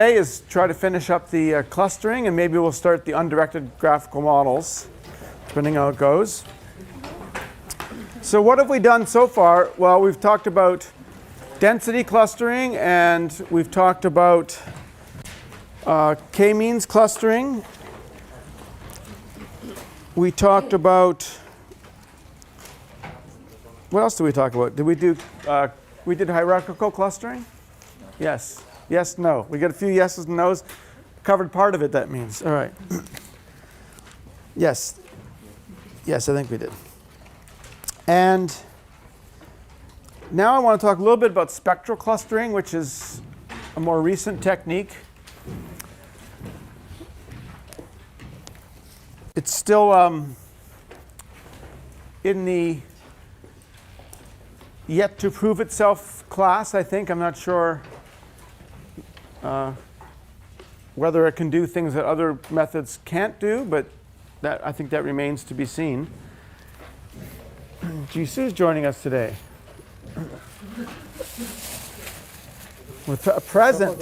today is try to finish up the clustering, and maybe we'll start the undirected graphical models, depending on how it goes. So what have we done so far? Well, we've talked about density clustering, and we've talked about k-means clustering. We talked about, what else did we talk about? Did we do, we did hierarchical clustering? Yes. Yes, no. We got a few yeses and nos. Covered part of it, that means. All right. Yes. Yes, I think we did. And now I want to talk a little bit about spectral clustering, which is a more recent technique. It's still in the yet to prove itself class, I think. I'm not sure whether it can do things that other methods can't do, but I think that remains to be seen. Jisu's joining us today. With a present.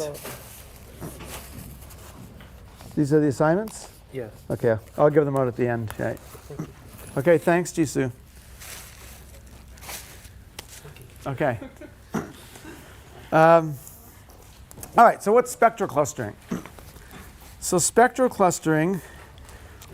These are the assignments? Yes. Okay, I'll give them out at the end. Right. Okay, thanks, Jisu. Okay. All right, so what's spectral clustering? So spectral clustering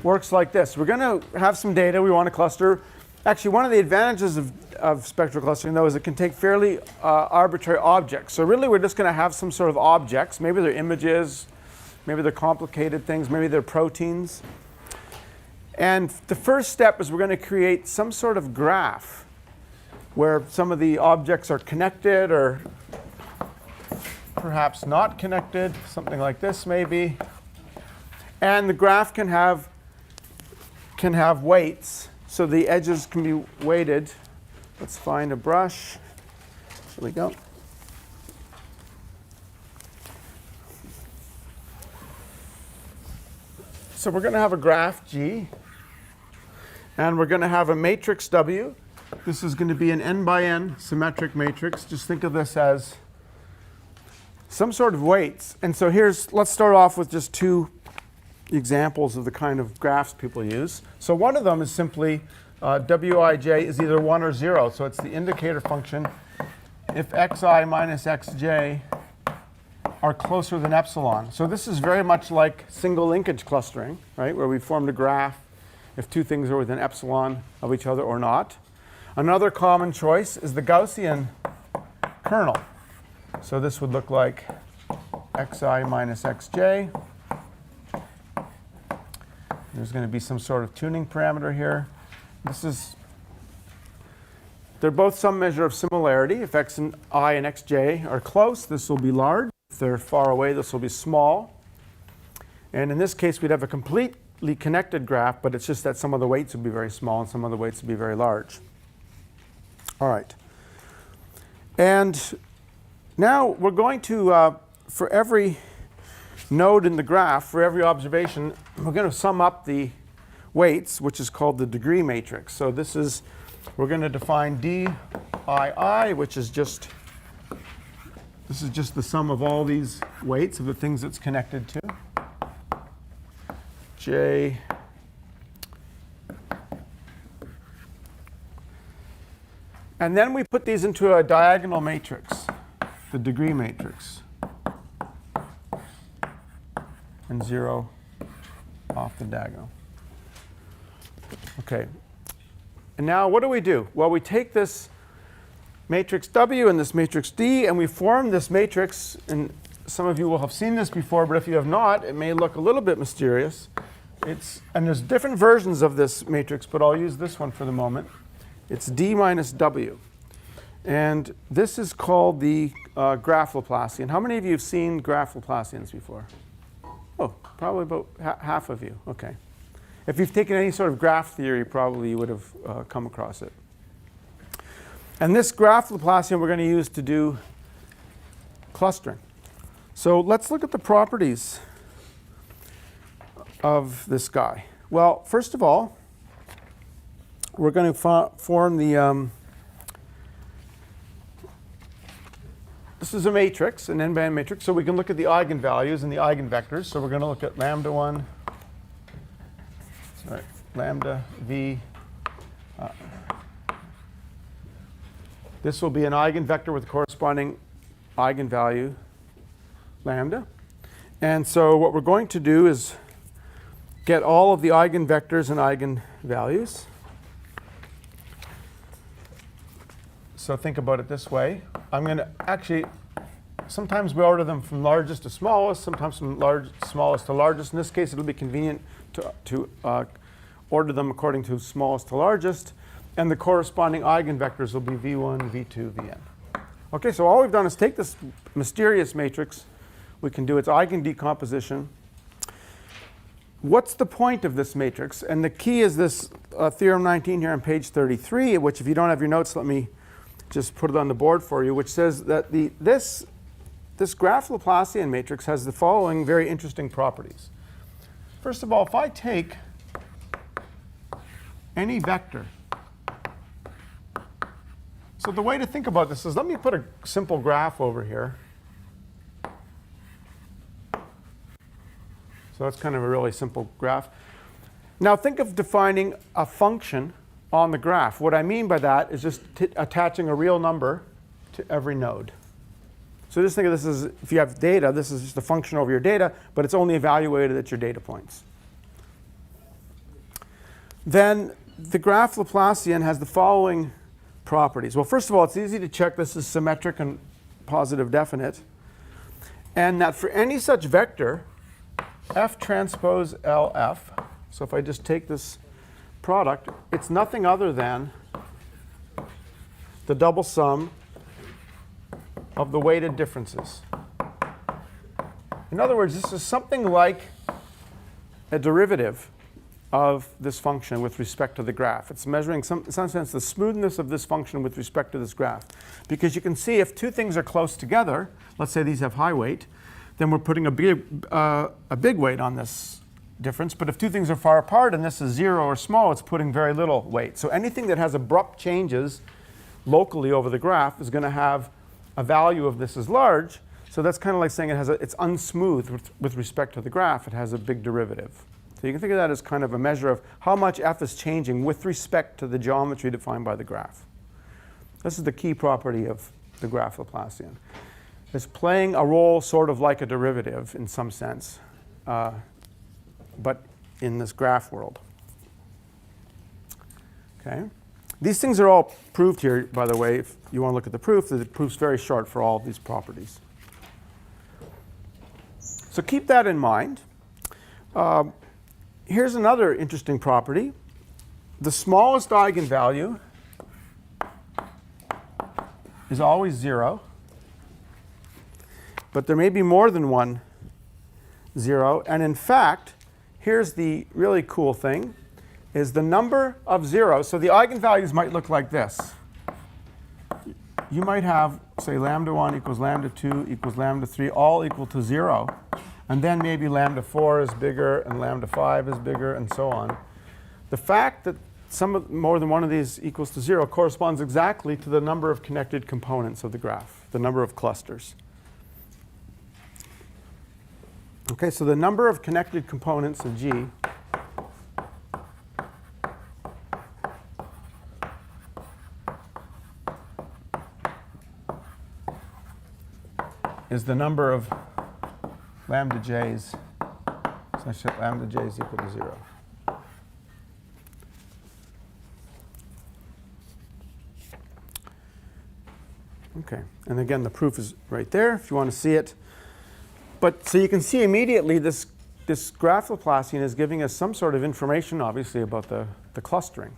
works like this. We're going to have some data we want to cluster. Actually, one of the advantages of spectral clustering, though, is it can take fairly arbitrary objects. So really, we're just going to have some sort of objects. Maybe they're images. Maybe they're complicated things. Maybe they're proteins. And the first step is we're going to create some sort of graph where some of the objects are connected or perhaps not connected, something like this maybe. And the graph can have weights, so the edges can be weighted. Let's find a brush. Here we go. So we're going to have a graph G, and we're going to have a matrix W. This is going to be an n by n symmetric matrix. Just think of this as some sort of weights. And so let's start off with just two examples of the kind of graphs people use. So one of them is simply wij is either 1 or 0. So it's the indicator function if xi minus xj are closer than epsilon. So this is very much like single linkage clustering, right, where we formed a graph if two things are within epsilon of each other or not. Another common choice is the Gaussian kernel. So this would look like xi minus xj. There's going to be some sort of tuning parameter here. They're both some measure of similarity. If x and I and xj are close, this will be large. If they're far away, this will be small. And in this case, we'd have a completely connected graph, but it's just that some of the weights would be very small and some of the weights would be very large. All right. And now we're going to, for every node in the graph, for every observation, we're going to sum up the weights, which is called the degree matrix. So we're going to define dii, which is just the sum of all these weights of the things it's connected to. J and then we put these into a diagonal matrix, the degree matrix, and 0 off the diagonal. Okay. And now what do? Well, we take this matrix W and this matrix D, and we form this matrix. And some of you will have seen this before, but if you have not, it may look a little bit mysterious. And there's different versions of this matrix, but I'll use this one for the moment. It's D minus W. And this is called the graph Laplacian. How many of you have seen graph Laplacians before? Oh, probably about half of you. OK. If you've taken any sort of graph theory, probably you would have come across it. And this graph Laplacian we're going to use to do clustering. So let's look at the properties of this guy. Well, first of all, we're going to form the this is a matrix, an n-by-n matrix, so we can look at the eigenvalues and the eigenvectors. So we're going to look at lambda 1, sorry, lambda v. This will be an eigenvector with corresponding eigenvalue lambda. And so what we're going to do is get all of the eigenvectors and eigenvalues. So think about it this way. I'm going to actually, sometimes we order them from largest to smallest, sometimes from smallest to largest. In this case, it'll be convenient to order them according to smallest to largest. And the corresponding eigenvectors will be v1, v2, vn. OK, so all we've done is take this mysterious matrix. We can do its eigendecomposition. What's the point of this matrix? And the key is this theorem 19 here on page 33, which if you don't have your notes, let me just put it on the board for you, which says that this graph Laplacian matrix has the following very interesting properties. First of all, if I take any vector, so the way to think about this is, let me put a simple graph over here. So that's kind of a really simple graph. Now think of defining a function on the graph. What I mean by that is just attaching a real number to every node. So just think of this as, if you have data, this is just a function over your data, but it's only evaluated at your data points. Then the graph Laplacian has the following properties. Well, first of all, it's easy to check this is symmetric and positive definite. And that for any such vector, F transpose LF, so if I just take this product, it's nothing other than the double sum of the weighted differences. In other words, this is something like a derivative of this function with respect to the graph. It's measuring, in some sense, the smoothness of this function with respect to this graph. Because you can see if two things are close together, let's say these have high weight, then we're putting a big weight on this difference. But if two things are far apart and this is 0 or small, it's putting very little weight. So anything that has abrupt changes locally over the graph is going to have a value of this as large. So that's kind of like saying it's unsmooth with respect to the graph. It has a big derivative. So you can think of that as kind of a measure of how much f is changing with respect to the geometry defined by the graph. This is the key property of the graph Laplacian. It's playing a role sort of like a derivative in some sense, but in this graph world. Okay. These things are all proved here, by the way. If you want to look at the proof, the proof's very short for all of these properties. So keep that in mind. Here's another interesting property. The smallest eigenvalue is always 0. But there may be more than one 0. And in fact, here's the really cool thing, is the number of zeros. So the eigenvalues might look like this. You might have, say, lambda 1 equals lambda 2 equals lambda 3, all equal to 0. And then maybe lambda 4 is bigger and lambda 5 is bigger and so on. The fact that more than one of these equals to 0 corresponds exactly to the number of connected components of the graph, the number of clusters. OK, so the number of connected components of G is the number of lambda j's such that lambda j is equal to 0. OK, and again, the proof is right there if you want to see it. But so you can see immediately this graph Laplacian is giving us some sort of information, obviously, about the clustering.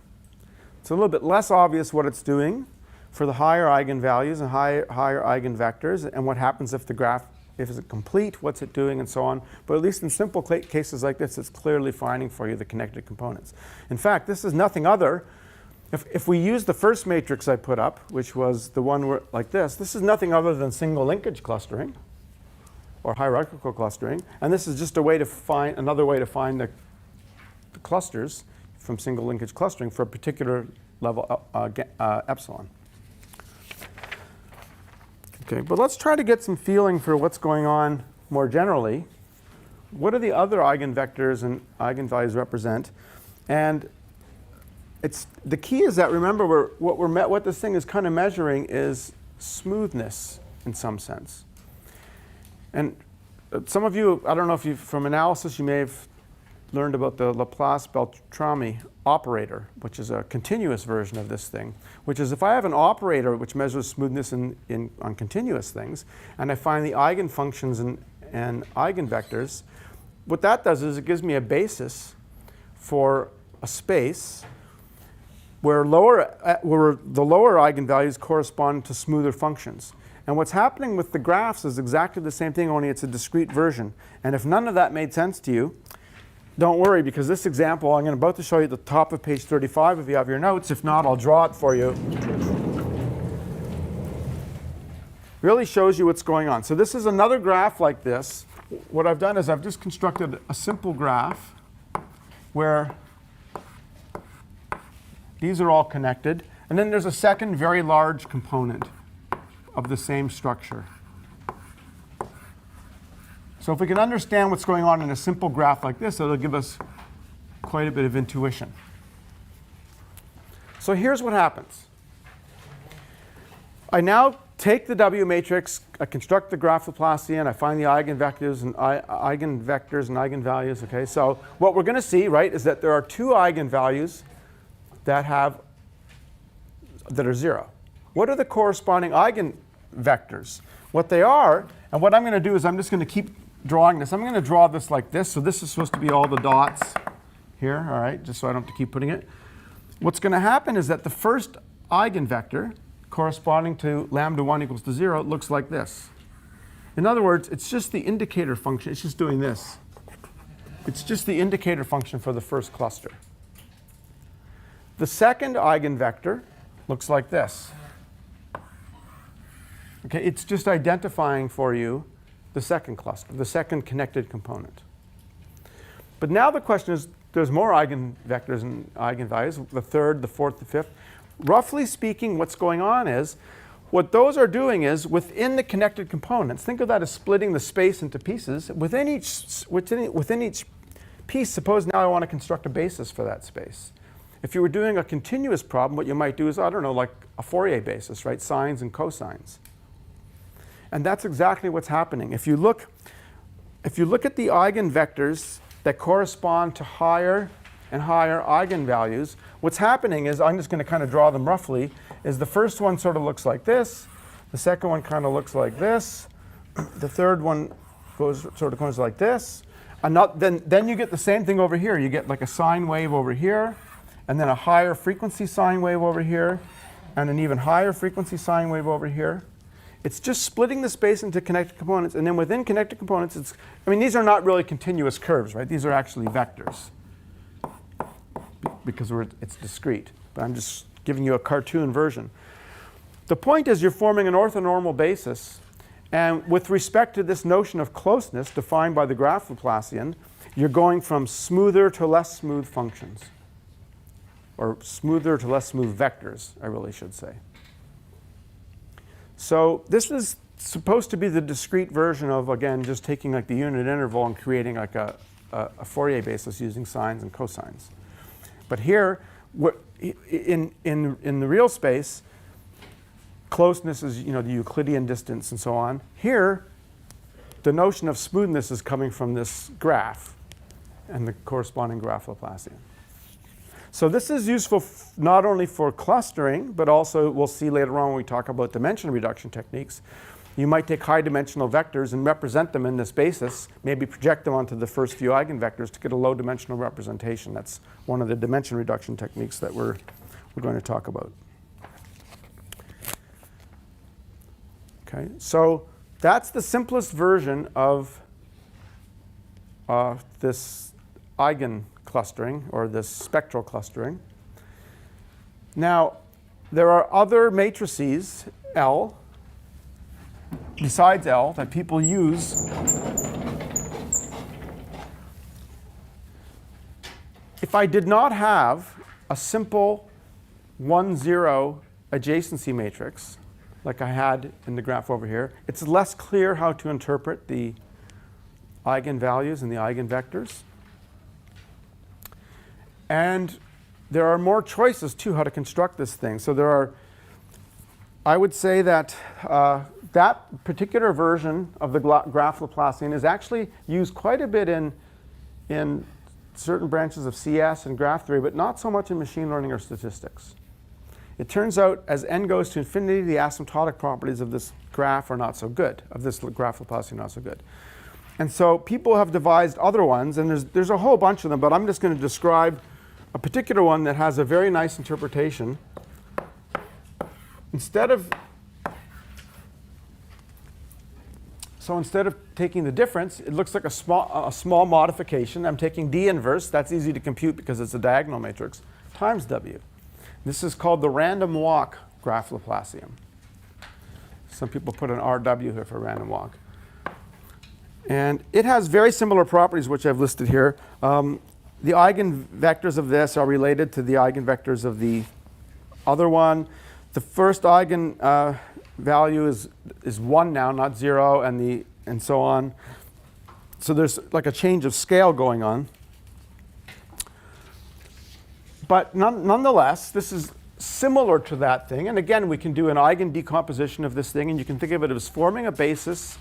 It's a little bit less obvious what it's doing for the higher eigenvalues and higher eigenvectors, and what happens if the graph, if it's complete, what's it doing, and so on. But at least in simple cases like this, it's clearly finding for you the connected components. In fact, this is nothing other. If we use the first matrix I put up, which was the one like this is nothing other than single linkage clustering, or hierarchical clustering. And this is just a way to find another way to find the clusters from single linkage clustering for a particular level epsilon. Okay, but let's try to get some feeling for what's going on more generally. What do the other eigenvectors and eigenvalues represent? And the key is that, remember, what this thing is kind of measuring is smoothness in some sense. And some of you, I don't know if you, from analysis, you may have learned about the Laplace-Beltrami operator, which is a continuous version of this thing, which is if I have an operator which measures smoothness on continuous things, and I find the eigenfunctions and eigenvectors, what that does is it gives me a basis for a space where the lower eigenvalues correspond to smoother functions. And what's happening with the graphs is exactly the same thing, only it's a discrete version. And if none of that made sense to you, don't worry, because this example I'm about to show you at the top of page 35 if you have your notes. If not, I'll draw it for you. Really shows you what's going on. So this is another graph like this. What I've done is I've just constructed a simple graph where these are all connected. And then there's a second very large component of the same structure. So if we can understand what's going on in a simple graph like this, it'll give us quite a bit of intuition. So here's what happens. I now take the W matrix, I construct the graph Laplacian, I find the eigenvectors and eigenvalues. Okay, so what we're going to see, right, is that there are two eigenvalues that are 0. What are the corresponding eigenvectors? What they are, and what I'm going to do is I'm just going to keep drawing this. I'm going to draw this like this. So this is supposed to be all the dots here, all right, just so I don't have to keep putting it. What's going to happen is that the first eigenvector corresponding to lambda 1 equals to 0 looks like this. In other words, it's just the indicator function. It's just doing this. It's just the indicator function for the first cluster. The second eigenvector looks like this. Okay, it's just identifying for you the second cluster, the second connected component. But now the question is, there's more eigenvectors and eigenvalues, the third, the fourth, the fifth. Roughly speaking, what's going on is, what those are doing is, within the connected components, think of that as splitting the space into pieces. Within each piece, suppose now I want to construct a basis for that space. If you were doing a continuous problem, what you might do is, I don't know, like a Fourier basis, right? Sines and cosines. And that's exactly what's happening. If you look at the eigenvectors that correspond to higher and higher eigenvalues, what's happening is, I'm just going to kind of draw them roughly, is the first one sort of looks like this, the second one kind of looks like this, the third one goes like this, and then you get the same thing over here. You get like a sine wave over here, and then a higher frequency sine wave over here, and an even higher frequency sine wave over here. It's just splitting the space into connected components, and then within connected components, these are not really continuous curves, right? These are actually vectors because it's discrete. But I'm just giving you a cartoon version. The point is, you're forming an orthonormal basis, and with respect to this notion of closeness defined by the graph Laplacian, you're going from smoother to less smooth functions, or smoother to less smooth vectors, I really should say. So this is supposed to be the discrete version of, again, just taking like the unit interval and creating like a Fourier basis using sines and cosines. But here, in the real space, closeness is the Euclidean distance and so on. Here, the notion of smoothness is coming from this graph and the corresponding graph Laplacian. So this is useful not only for clustering, but also we'll see later on when we talk about dimension reduction techniques. You might take high dimensional vectors and represent them in this basis, maybe project them onto the first few eigenvectors to get a low dimensional representation. That's one of the dimension reduction techniques that we're going to talk about. Okay, so that's the simplest version of this eigen clustering, or this spectral clustering. Now, there are other matrices, L, besides L, that people use. If I did not have a simple 1-0 adjacency matrix, like I had in the graph over here. It's less clear how to interpret the eigenvalues and the eigenvectors. And there are more choices, too, how to construct this thing. So there are, I would say that that particular version of the graph Laplacian is actually used quite a bit in certain branches of CS and graph theory, but not so much in machine learning or statistics. It turns out as n goes to infinity, the asymptotic properties of this graph are not so good, of this graph Laplacian not so good. And so people have devised other ones, and there's a whole bunch of them, but I'm just going to describe a particular one that has a very nice interpretation. Instead of taking the difference, it looks like a small modification. I'm taking D inverse. That's easy to compute because it's a diagonal matrix, times W. This is called the random walk graph Laplacian. Some people put an RW here for random walk. And it has very similar properties, which I've listed here. The eigenvectors of this are related to the eigenvectors of the other one. The first eigenvalue is 1 now, not 0, and so on. So there's like a change of scale going on. But nonetheless, this is similar to that thing. And again, we can do an eigen decomposition of this thing, and you can think of it as forming a basis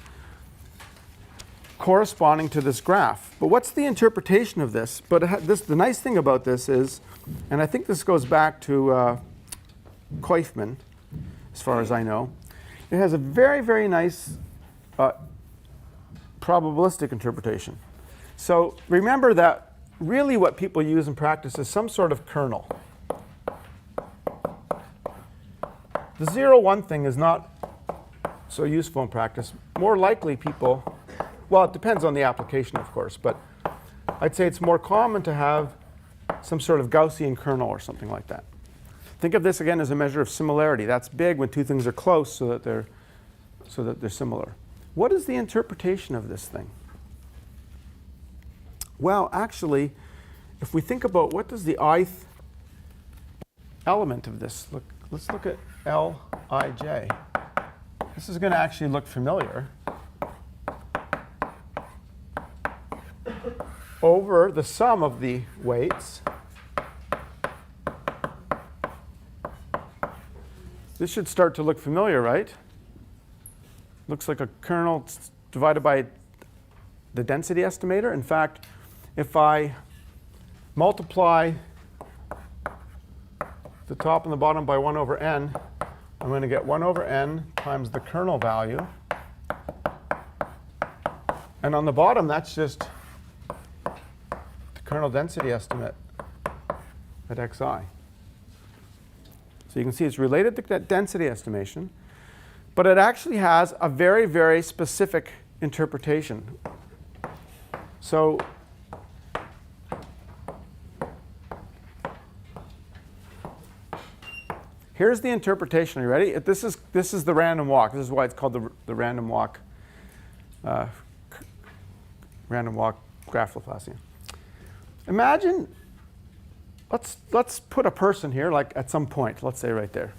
corresponding to this graph. But what's the interpretation of this? But the nice thing about this is, and I think this goes back to Koifman, as far as I know, it has a very, very nice probabilistic interpretation. So remember that really what people use in practice is some sort of kernel. The 0-1 thing is not so useful in practice. More likely people, well, it depends on the application, of course, but I'd say it's more common to have some sort of Gaussian kernel or something like that. Think of this again as a measure of similarity. That's big when two things are close so that they're similar. What is the interpretation of this thing? Well, actually, if we think about what does the ith element of this look, let's look at Lij. This is going to actually look familiar. Over the sum of the weights. This should start to look familiar, right? Looks like a kernel divided by the density estimator. In fact, if I multiply the top and the bottom by 1 over n, I'm going to get 1 over n times the kernel value. And on the bottom, that's just the kernel density estimate at xi. So you can see it's related to that density estimation, but it actually has a very, very specific interpretation. So here's the interpretation. Are you ready? This is the random walk. This is why it's called the random walk graph Laplacian. Imagine, let's put a person here, like at some point, let's say right there.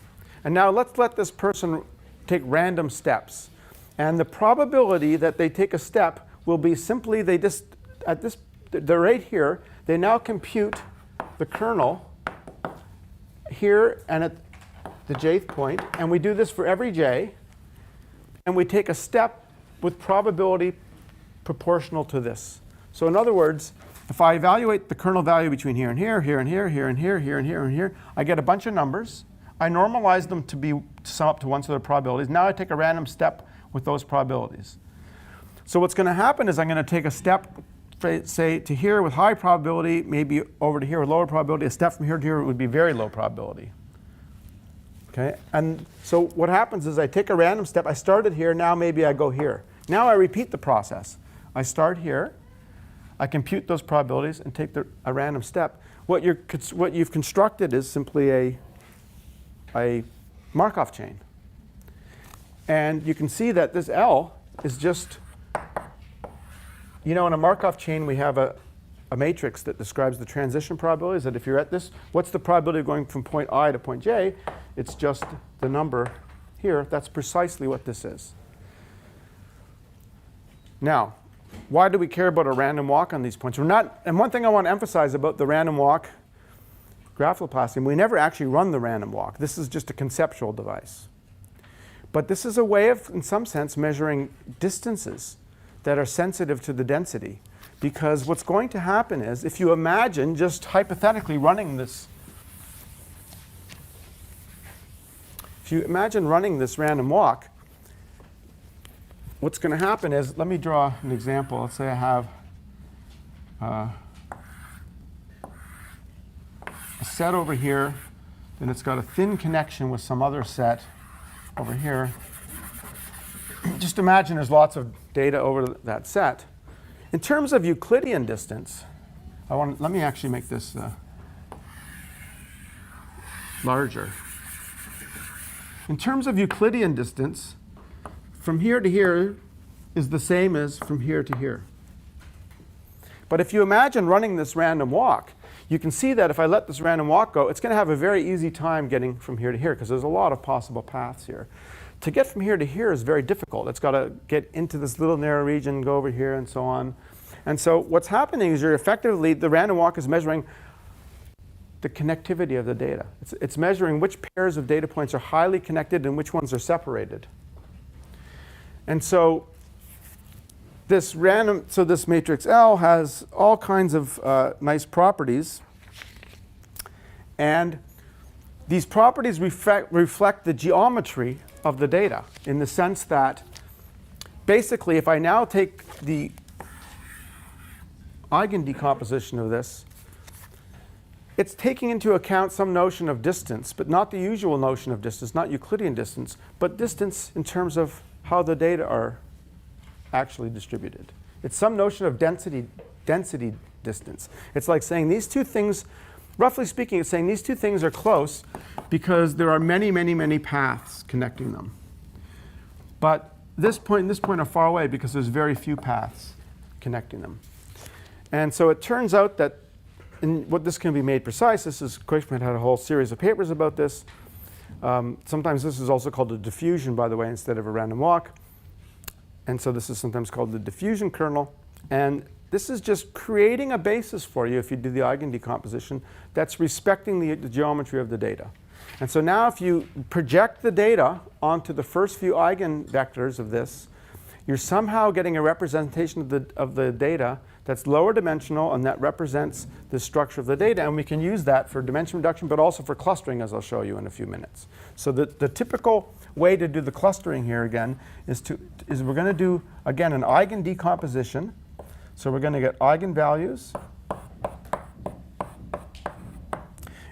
And now let's let this person take random steps. And the probability that they take a step will be simply they're right here. They now compute the kernel here and at the jth point. And we do this for every j. And we take a step with probability proportional to this. So in other words, if I evaluate the kernel value between here and here, here and here, here and here, here and here and here, I get a bunch of numbers. I normalize them to sum up to one set of probabilities. Now I take a random step with those probabilities. So what's going to happen is I'm going to take a step, say, to here with high probability, maybe over to here with lower probability. A step from here to here would be very low probability. Okay? And so what happens is I take a random step. I started here. Now maybe I go here. Now I repeat the process. I start here. I compute those probabilities and take a random step. What you've constructed is simply a Markov chain. And you can see that this L is just, in a Markov chain we have a matrix that describes the transition probabilities, that if you're at this, what's the probability of going from point I to point J? It's just the number here, that's precisely what this is. Now, why do we care about a random walk on these points? We're not, and one thing I want to emphasize about the random walk graphicoplasty, we never actually run the random walk. This is just a conceptual device. But this is a way of, in some sense, measuring distances that are sensitive to the density. Because what's going to happen is, if you imagine just hypothetically running this, if you imagine running this random walk, what's going to happen is, let me draw an example. Let's say I have a set over here, then it's got a thin connection with some other set over here. Just imagine there's lots of data over that set. In terms of Euclidean distance, let me actually make this larger. In terms of Euclidean distance, from here to here is the same as from here to here. But if you imagine running this random walk, you can see that if I let this random walk go, it's going to have a very easy time getting from here to here, because there's a lot of possible paths here. To get from here to here is very difficult. It's got to get into this little narrow region, go over here, and so on. And so what's happening is the random walk is measuring the connectivity of the data. It's measuring which pairs of data points are highly connected and which ones are separated. And so this matrix L has all kinds of nice properties. And these properties reflect the geometry of the data, in the sense that basically if I now take the eigendecomposition of this, it's taking into account some notion of distance, but not the usual notion of distance, not Euclidean distance, but distance in terms of how the data are actually distributed. It's some notion of density distance. It's like saying these two things, roughly speaking, it's saying these two things are close because there are many, many, many paths connecting them. But this point and this point are far away because there's very few paths connecting them. And so it turns out that what this can be made precise. Quaishman had a whole series of papers about this. Sometimes this is also called a diffusion, by the way, instead of a random walk. And so this is sometimes called the diffusion kernel. And this is just creating a basis for you, if you do the eigendecomposition, that's respecting the geometry of the data. And so now if you project the data onto the first few eigenvectors of this, you're somehow getting a representation of the data that's lower dimensional and that represents the structure of the data. And we can use that for dimension reduction, but also for clustering, as I'll show you in a few minutes. So the typical way to do the clustering here again is we're going to do, again, an eigendecomposition. So we're going to get eigenvalues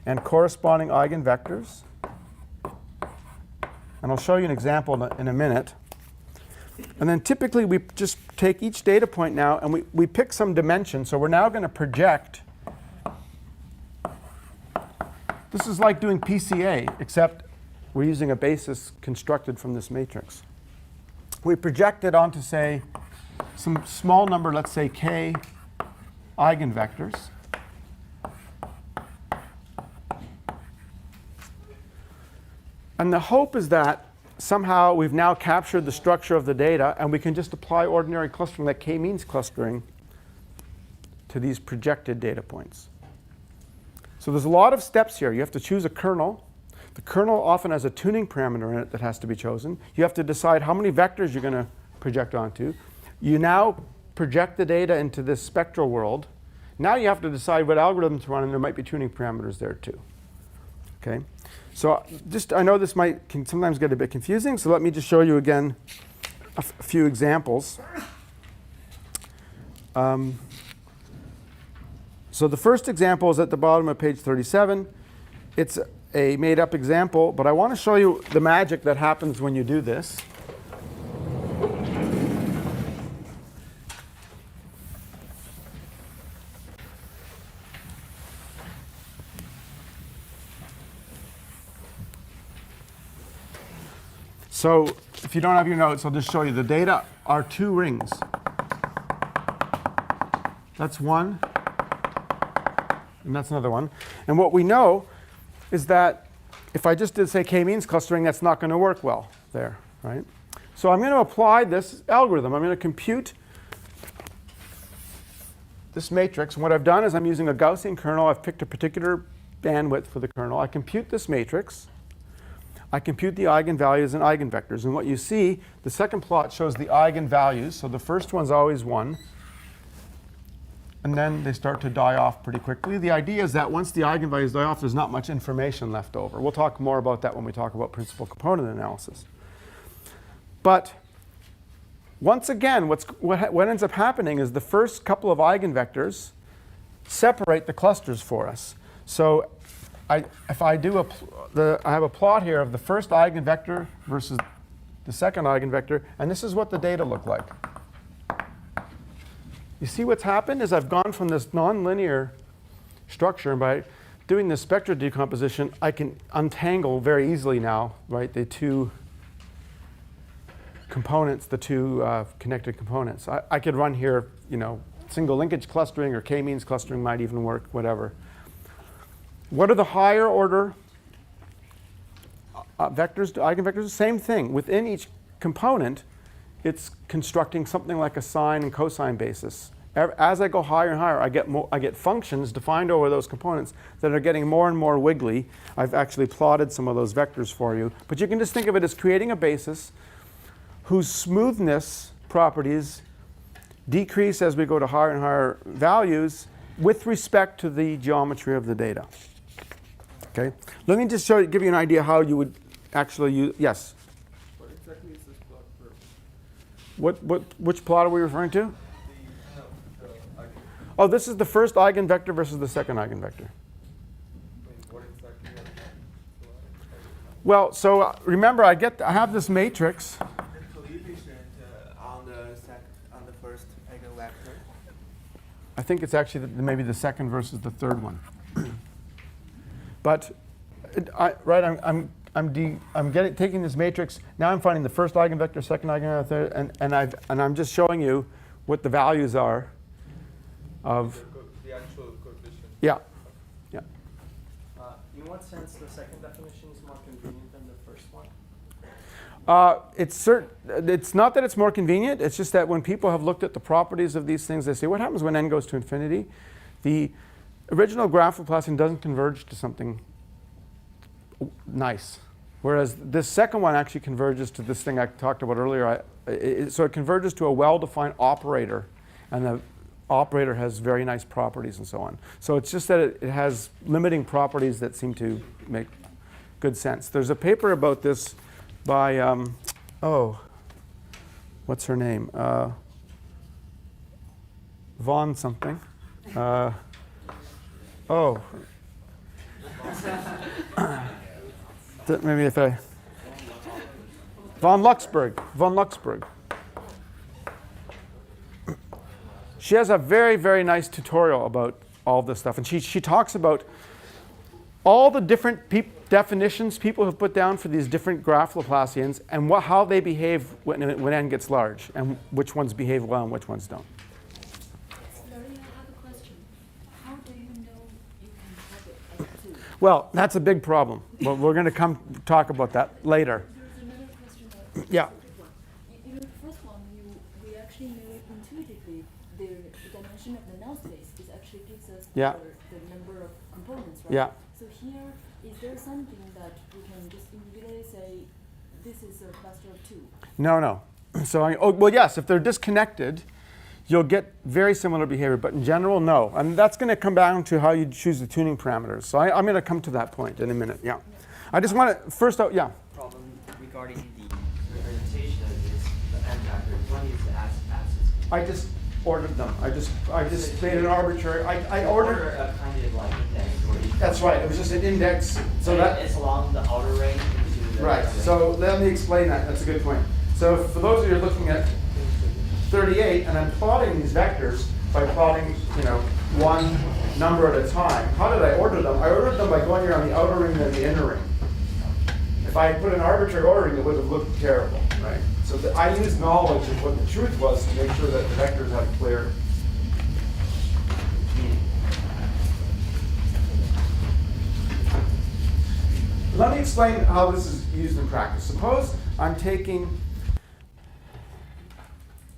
and corresponding eigenvectors. And I'll show you an example in a minute. And then typically we just take each data point now and we pick some dimension. So we're now going to project. This is like doing PCA, except we're using a basis constructed from this matrix. We project it onto, say, some small number, let's say k eigenvectors. And the hope is that somehow we've now captured the structure of the data and we can just apply ordinary clustering, like k-means clustering, to these projected data points. So there's a lot of steps here. You have to choose a kernel. The kernel often has a tuning parameter in it that has to be chosen. You have to decide how many vectors you're going to project onto. You now project the data into this spectral world. Now you have to decide what algorithm to run, and there might be tuning parameters there too. Okay? So I know this can sometimes get a bit confusing, so let me just show you again a few examples. So the first example is at the bottom of page 37. It's a made-up example, but I want to show you the magic that happens when you do this. So if you don't have your notes, I'll just show you. The data are two rings. That's one, and that's another one. And what we know is that if I just did, say, k-means clustering, that's not going to work well. there, right? So I'm going to apply this algorithm. I'm going to compute this matrix. And what I've done is I'm using a Gaussian kernel. I've picked a particular bandwidth for the kernel. I compute this matrix. I compute the eigenvalues and eigenvectors. And what you see, the second plot shows the eigenvalues. So the first one's always 1. And then they start to die off pretty quickly. The idea is that once the eigenvalues die off, there's not much information left over. We'll talk more about that when we talk about principal component analysis. But once again, what ends up happening is the first couple of eigenvectors separate the clusters for us. So if I do I have a plot here of the first eigenvector versus the second eigenvector, and this is what the data look like. You see what's happened is I've gone from this nonlinear structure, and by doing this spectral decomposition, I can untangle very easily now, right, the two components, the two connected components. I could run here, single linkage clustering or k-means clustering might even work, whatever. What are the higher order vectors, eigenvectors? Same thing. Within each component, it's constructing something like a sine and cosine basis. As I go higher and higher, I get functions defined over those components that are getting more and more wiggly. I've actually plotted some of those vectors for you. But you can just think of it as creating a basis whose smoothness properties decrease as we go to higher and higher values with respect to the geometry of the data. Okay? Let me just give you an idea how you would actually use. Yes? What exactly is this plot for? Which plot are we referring to? Oh, this is the first eigenvector versus the second eigenvector. What exactly are you? Well, so remember, I have this matrix. The coefficient on the first eigenvector. I think it's actually maybe the second versus the third one. But I'm taking this matrix. Now I'm finding the first eigenvector, second eigenvector, and I'm just showing you what the values are of The actual coefficient. yeah. In what sense the second definition is more convenient than the first one? It's not that it's more convenient. It's just that when people have looked at the properties of these things, they say, what happens when n goes to infinity? The original graph Laplacian doesn't converge to something nice. Whereas this second one actually converges to this thing I talked about earlier. So it converges to a well-defined operator. And the operator has very nice properties and so on. So it's just that it has limiting properties that seem to make good sense. There's a paper about this by, what's her name? Von something. Maybe if I... Von Luxburg. She has a very, very nice tutorial about all this stuff. And she talks about all the different definitions people have put down for these different graph Laplacians and how they behave when n gets large, and which ones behave well and which ones don't. Larry, I have a question. How do you know you can have it as 2? Well, that's a big problem. But we're going to come talk about that later. There's another question. Yeah. In the first one, we actually know intuitively the dimension of the null space is actually gives us Yeah. the number of components, right? Yeah. So here, is there something that we can just immediately say this is a cluster of 2? No. So, well, yes, if they're disconnected, you'll get very similar behavior. But in general, no. And that's going to come down to how you choose the tuning parameters. So I'm going to come to that point in a minute. Yeah. I just want to first out. Yeah. Problem regarding the representation of this, the n factors. One is the axis. I just ordered them. I just made an arbitrary. I ordered. A kind of like index. Or That's right. It was just an index. So that. it's along the outer range into the Right. So let me explain that. That's a good point. So for those of you who are looking at 38, and I'm plotting these vectors by plotting, one number at a time. How did I order them? I ordered them by going around the outer ring and then the inner ring. If I had put an arbitrary ordering, it would have looked terrible, right? So I used knowledge of what the truth was to make sure that the vectors had clear meaning. Let me explain how this is used in practice. Suppose I'm taking,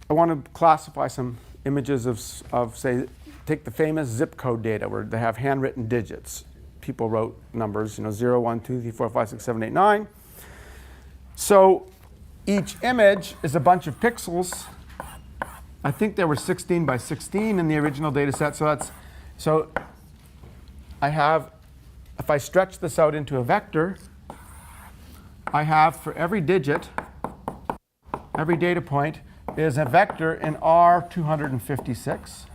I want to classify some images of say, take the famous zip code data where they have handwritten digits. People wrote numbers, 0, 1, 2, 3, 4, 5, 6, 7, 8, 9. So each image is a bunch of pixels. I think there were 16 by 16 in the original data set. So I have, if I stretch this out into a vector, I have for every digit, every data point is a vector in R256.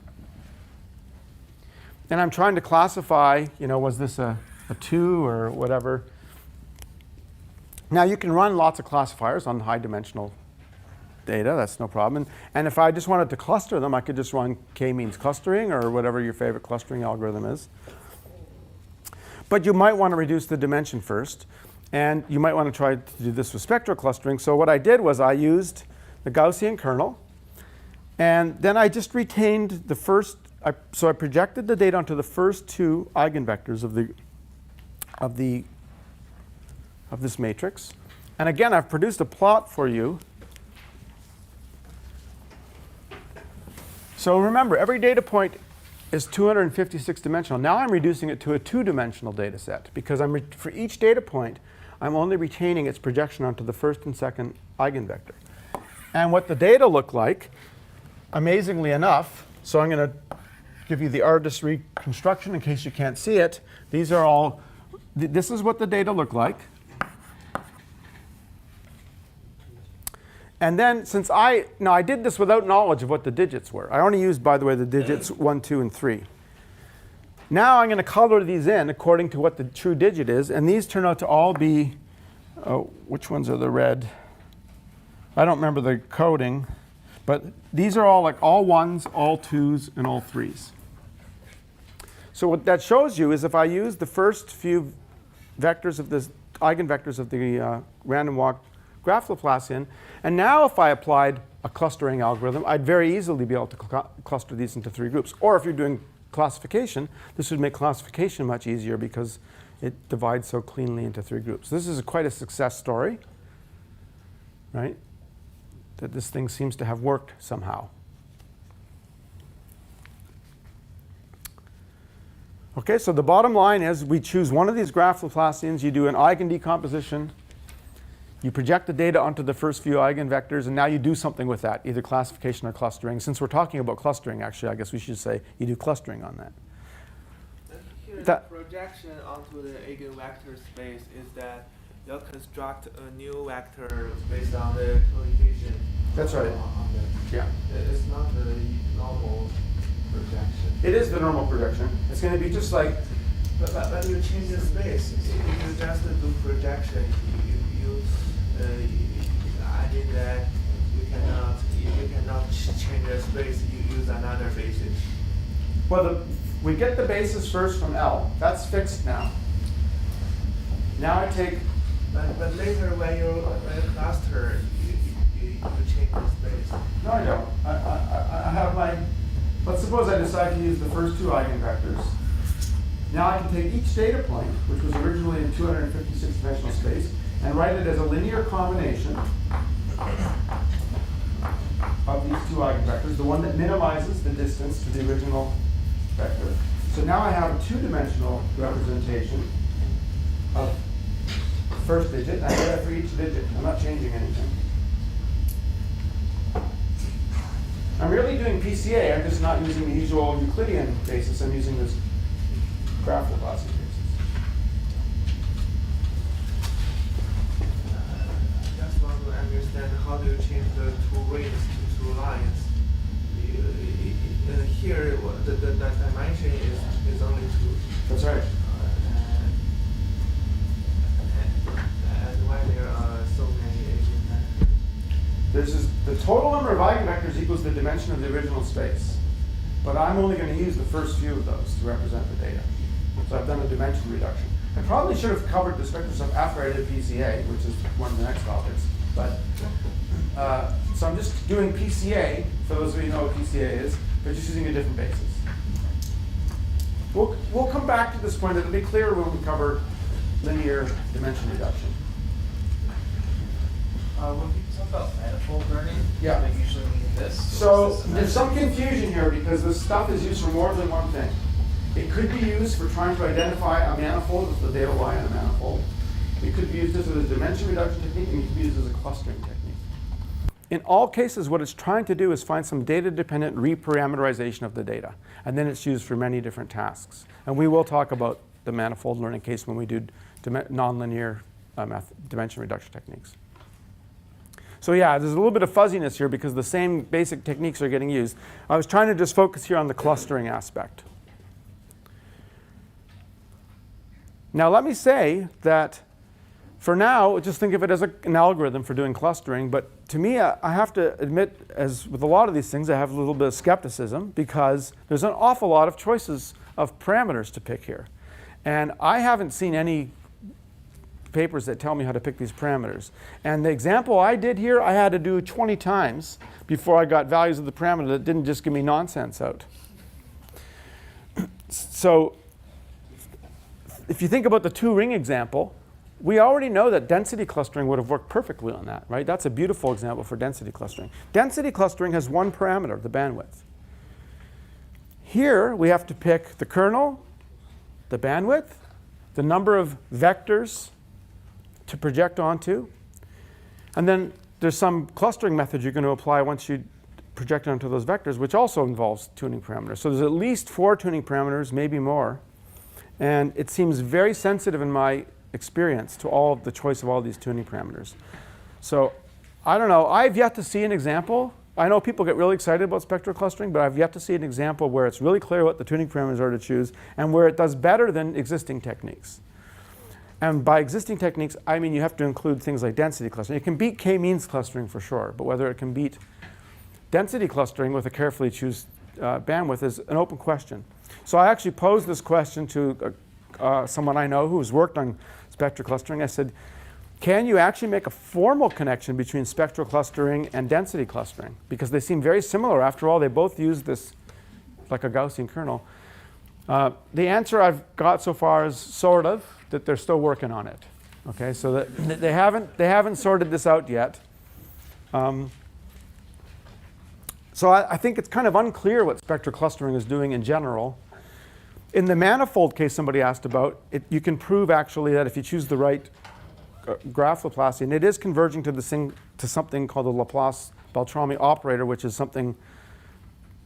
And I'm trying to classify, was this a 2 or whatever. Now, you can run lots of classifiers on high dimensional data. That's no problem. And if I just wanted to cluster them, I could just run k-means clustering or whatever your favorite clustering algorithm is. But you might want to reduce the dimension first. And you might want to try to do this with spectral clustering. So what I did was I used the Gaussian kernel. And then I just retained the first. So I projected the data onto the first 2 eigenvectors of this matrix. And again, I've produced a plot for you. So remember, every data point is 256 dimensional. Now I'm reducing it to a 2-dimensional data set because for each data point, I'm only retaining its projection onto the first and second eigenvector. And what the data look like, amazingly enough, so I'm going to give you the artist's reconstruction in case you can't see it. These are all, this is what the data look like. And then since I did this without knowledge of what the digits were. I only used, by the way, the digits 1, 2, and 3. Now I'm going to color these in according to what the true digit is. And these turn out to all be, which ones are the red? I don't remember the coding. But these are all like all 1s, all 2s, and all 3s. So what that shows you is if I use the first few vectors of this eigenvectors of the random walk graph Laplacian, and now if I applied a clustering algorithm, I'd very easily be able to cluster these into 3 groups. Or if you're doing classification, this would make classification much easier because it divides so cleanly into 3 groups. This is quite a success story, right? That this thing seems to have worked somehow. OK, so the bottom line is we choose one of these graph Laplacians. You do an eigendecomposition. You project the data onto the first few eigenvectors. And now you do something with that, either classification or clustering. Since we're talking about clustering, actually, I guess we should say you do clustering on that. Here, the projection onto the eigenvector space is that you'll construct a new vector based on the coefficient. That's right. Yeah. It's not the normal projection. It is the normal projection. It's going to be just like. But when you change the space, if you just do projection, I think that you cannot change the space. You use another basis. Well, we get the basis first from L. That's fixed now. Now I take. But later when you cluster, you change the space. No, I don't. I have my. Let's suppose I decide to use the first 2 eigenvectors. Now I can take each data point, which was originally in 256-dimensional space, and write it as a linear combination of these 2 eigenvectors, the one that minimizes the distance to the original vector. So now I have a 2-dimensional representation of the first digit, and I do that for each digit. I'm not changing anything. I'm really doing PCA. I'm just not using the usual Euclidean basis. I'm using this graph Laplacian basis. I just want to understand how do you change the 2 rings to 2 lines. Here, the dimension is only 2. That's right. And why there are so many eigenvectors? The total number of eigenvectors equals the dimension of the original space. But I'm only going to use the first few of those to represent the data. So I've done a dimension reduction. I probably should have covered the spectral stuff after I did PCA, which is one of the next topics. But so I'm just doing PCA, for those of you who know what PCA is, but just using a different basis. We'll come back to this point. It'll be clearer when we cover linear dimension reduction. When people talk about manifold learning, Yeah. they usually mean this. So Is this there's some confusion here because this stuff is used for more than one thing. It could be used for trying to identify a manifold if the data lie in a manifold. It could be used as a dimension reduction technique, and it could be used as a clustering technique. In all cases, what it's trying to do is find some data-dependent reparameterization of the data. And then it's used for many different tasks. And we will talk about the manifold learning case when we do nonlinear dimension reduction techniques. So yeah, there's a little bit of fuzziness here because the same basic techniques are getting used. I was trying to just focus here on the clustering aspect. Now let me say that for now, just think of it as an algorithm for doing clustering. But to me, I have to admit, as with a lot of these things, I have a little bit of skepticism because there's an awful lot of choices of parameters to pick here. And I haven't seen any papers that tell me how to pick these parameters. And the example I did here, I had to do 20 times before I got values of the parameter that didn't just give me nonsense out. So if you think about the two-ring example, we already know that density clustering would have worked perfectly on that, right? That's a beautiful example for density clustering. Density clustering has one parameter, the bandwidth. Here, we have to pick the kernel, the bandwidth, the number of vectors to project onto, and then there's some clustering method you're going to apply once you project onto those vectors, which also involves tuning parameters. So there's at least 4 tuning parameters, maybe more. And it seems very sensitive in my experience to all the choice of all these tuning parameters. So I don't know. I've yet to see an example. I know people get really excited about spectral clustering, but I've yet to see an example where it's really clear what the tuning parameters are to choose and where it does better than existing techniques. And by existing techniques, I mean you have to include things like density clustering. It can beat k-means clustering for sure, but whether it can beat density clustering with a carefully choose bandwidth is an open question. So I actually posed this question to someone I know who's worked on spectral clustering. I said, can you actually make a formal connection between spectral clustering and density clustering? Because they seem very similar. After all, they both use this like a Gaussian kernel. The answer I've got so far is sort of, that they're still working on it. Okay, so that they haven't sorted this out yet. So I think it's kind of unclear what spectral clustering is doing in general. In the manifold case somebody asked about, you can prove actually that if you choose the right graph Laplacian, it is converging to something called the Laplace-Beltrami operator, which is something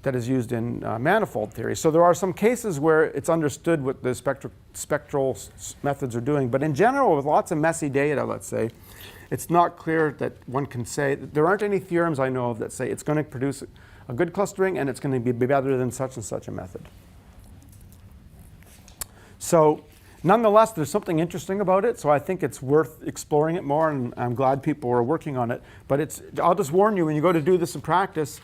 that is used in manifold theory. So there are some cases where it's understood what the spectral methods are doing. But in general, with lots of messy data, let's say, it's not clear that one can say, there aren't any theorems I know of that say it's going to produce a good clustering and it's going to be better than such and such a method. So nonetheless, there's something interesting about it. So I think it's worth exploring it more, and I'm glad people are working on it. But I'll just warn you, when you go to do this in practice,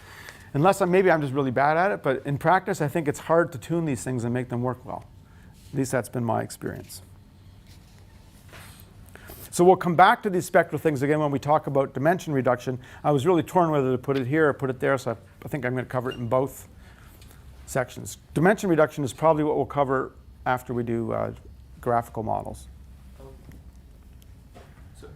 unless maybe I'm just really bad at it, but in practice, I think it's hard to tune these things and make them work well. At least that's been my experience. So we'll come back to these spectral things again when we talk about dimension reduction. I was really torn whether to put it here or put it there, so I think I'm going to cover it in both sections. Dimension reduction is probably what we'll cover after we do graphical models. So,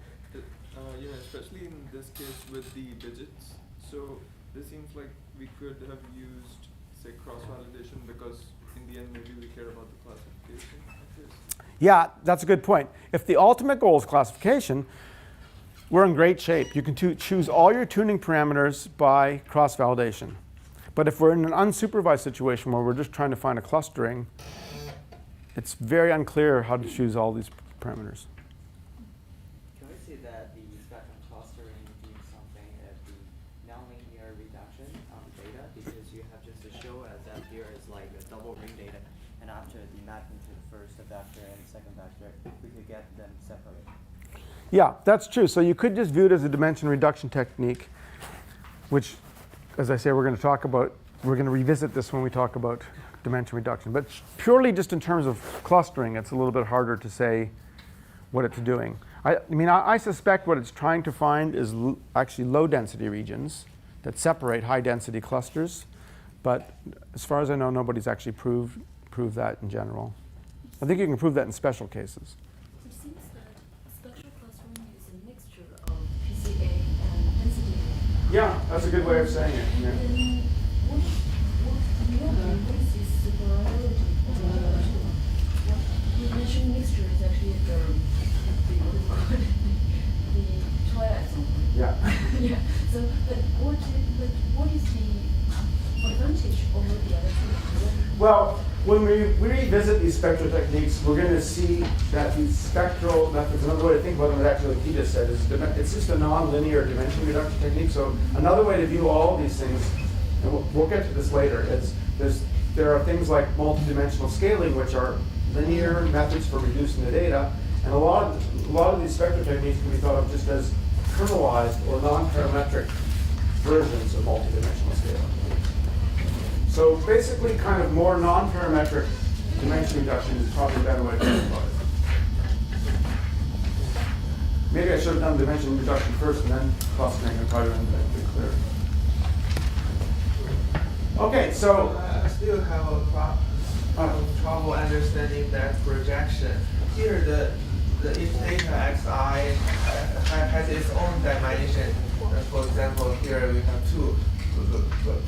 especially in this case with the digits, so this seems like we could have used, say, cross-validation because in the end maybe we care about the classification of this. Yeah, that's a good point. If the ultimate goal is classification, we're in great shape. You can choose all your tuning parameters by cross-validation. But if we're in an unsupervised situation where we're just trying to find a clustering, it's very unclear how to choose all these parameters. Can we say that the spectrum clustering means something as the nonlinear reduction on the data, because you have just to show us that there is like a double ring data, and after the mapping to the first vector and second vector, we could get them separate. Yeah, that's true. So you could just view it as a dimension reduction technique, which, as I say, we're going to talk about. We're going to revisit this when we talk about dimension reduction. But purely just in terms of clustering, it's a little bit harder to say what it's doing. I suspect what it's trying to find is actually low density regions that separate high density clusters. But as far as I know, nobody's actually proved that in general. I think you can prove that in special cases. So it seems that spectral clustering is a mixture of PCA Yeah, that's a good way of saying it. Yeah. Then what is this probability? What you mentioned mixture is actually the triad something. Yeah. Yeah. So, but what is the advantage over the other two? Well, when we revisit these spectral techniques, we're going to see that these spectral methods, another way to think about them is actually what he just said, is it's just a nonlinear dimension reduction technique. So another way to view all of these things, and we'll get to this later, is there are things like multidimensional scaling, which are linear methods for reducing the data, and a lot of these spectral techniques can be thought of just as kernelized or non-parametric versions of multidimensional scaling. So basically, kind of more non-parametric dimension reduction is probably a better way to think about it. Maybe I should have done dimension reduction first and then clustering, and probably would have been clear. Okay, so I still have trouble understanding that projection. Here, each data xi has its own dimension. For example, here we have 2.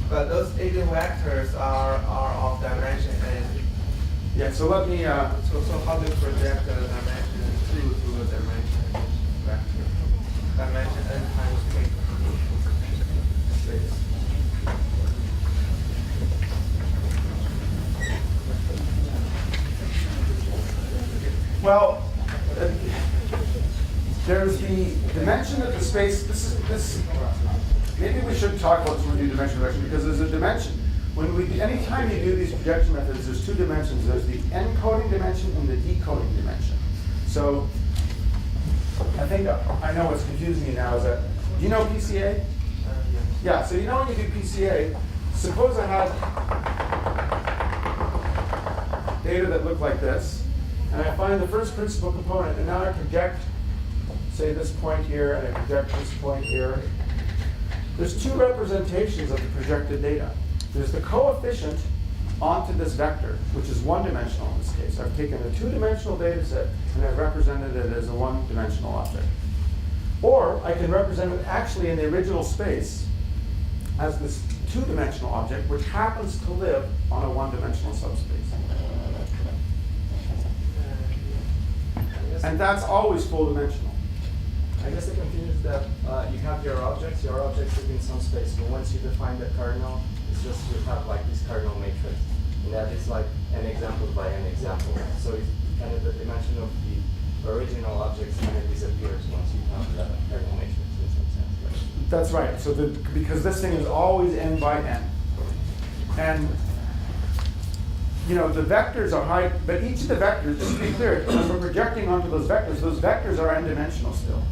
But those eigenvectors are of dimension n. yeah, so let me. So how do you project the dimension 2 to the dimension vector? Dimension n times space. Well, there's the dimension of the space. This. Maybe we should talk about this when we do dimension reduction, because there's a dimension. Anytime you do these projection methods, there's 2 dimensions. There's the encoding dimension and the decoding dimension. So I think I know what's confusing you now is that, do you know PCA? Yeah, so you know when you do PCA, suppose I had data that look like this, and I find the first principal component, and now I project, say, this point here, and I project this point here. There's 2 representations of the projected data. There's the coefficient onto this vector, which is one-dimensional in this case. I've taken a 2-dimensional data set and I've represented it as a one-dimensional object. Or I can represent it actually in the original space as this 2-dimensional object, which happens to live on a one-dimensional subspace. And that's always full-dimensional. I guess the confusion is that you have your objects live in some space, but once you define the kernel, it's just you have like this kernel matrix. And that is like an example by an example. So it's kind of the dimension of the original objects kind of disappears once you have the kernel matrix in some sense, right? That's right. So because this thing is always n by n. And the vectors are high, but each of the vectors, just to be clear, when we're projecting onto those vectors are n-dimensional still.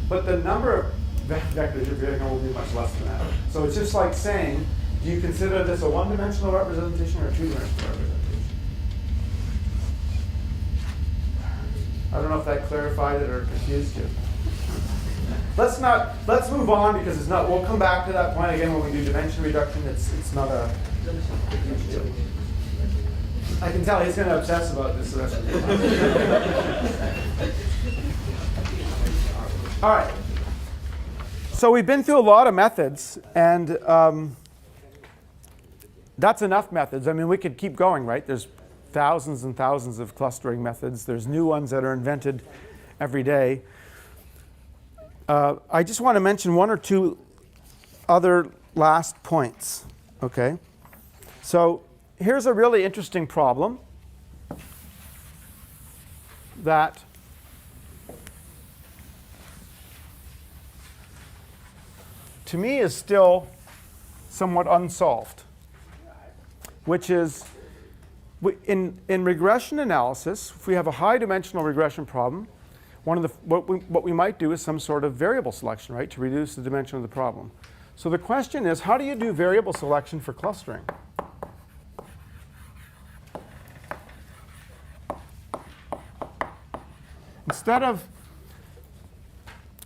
But the number of vectors you're projecting will be much less than that. So it's just like saying, do you consider this a one-dimensional representation or a 2-dimensional representation? I don't know if that clarified it or confused you. Let's move on because we'll come back to that point again when we do dimension reduction. It's not a huge deal. I can tell he's going to obsess about this the rest of the time. All right. So we've been through a lot of methods, and that's enough methods. I mean, we could keep going, right? There's thousands and thousands of clustering methods. There's new ones that are invented every day. I just want to mention 1 or 2 other last points, okay? So here's a really interesting problem that to me is still somewhat unsolved, which is in regression analysis, if we have a high-dimensional regression problem, what we might do is some sort of variable selection, right, to reduce the dimension of the problem. So the question is, how do you do variable selection for clustering? Instead of,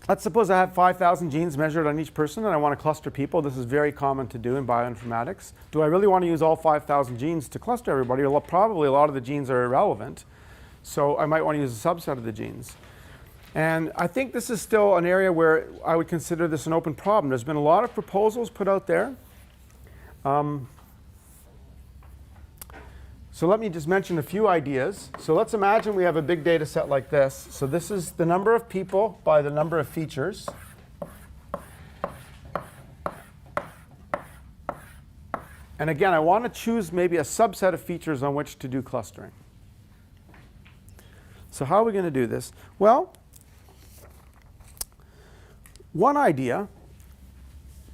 let's suppose I have 5,000 genes measured on each person and I want to cluster people. This is very common to do in bioinformatics. Do I really want to use all 5,000 genes to cluster everybody? Well, probably a lot of the genes are irrelevant. So I might want to use a subset of the genes. And I think this is still an area where I would consider this an open problem. There's been a lot of proposals put out there. So let me just mention a few ideas. So let's imagine we have a big data set like this. So this is the number of people by the number of features. And again, I want to choose maybe a subset of features on which to do clustering. So how are we going to do this? Well, one idea,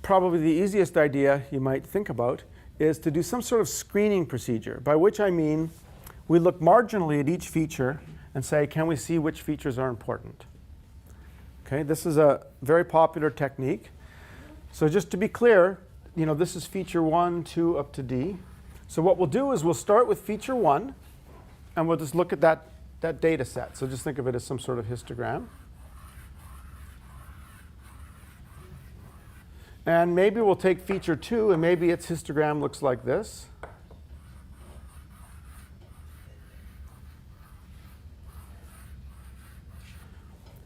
probably the easiest idea you might think about, is to do some sort of screening procedure, by which I mean we look marginally at each feature and say, can we see which features are important? Okay, this is a very popular technique. So just to be clear, this is feature 1, 2, up to D. So what we'll do is we'll start with feature 1, and we'll just look at that data set. So just think of it as some sort of histogram. And maybe we'll take feature 2, and maybe its histogram looks like this.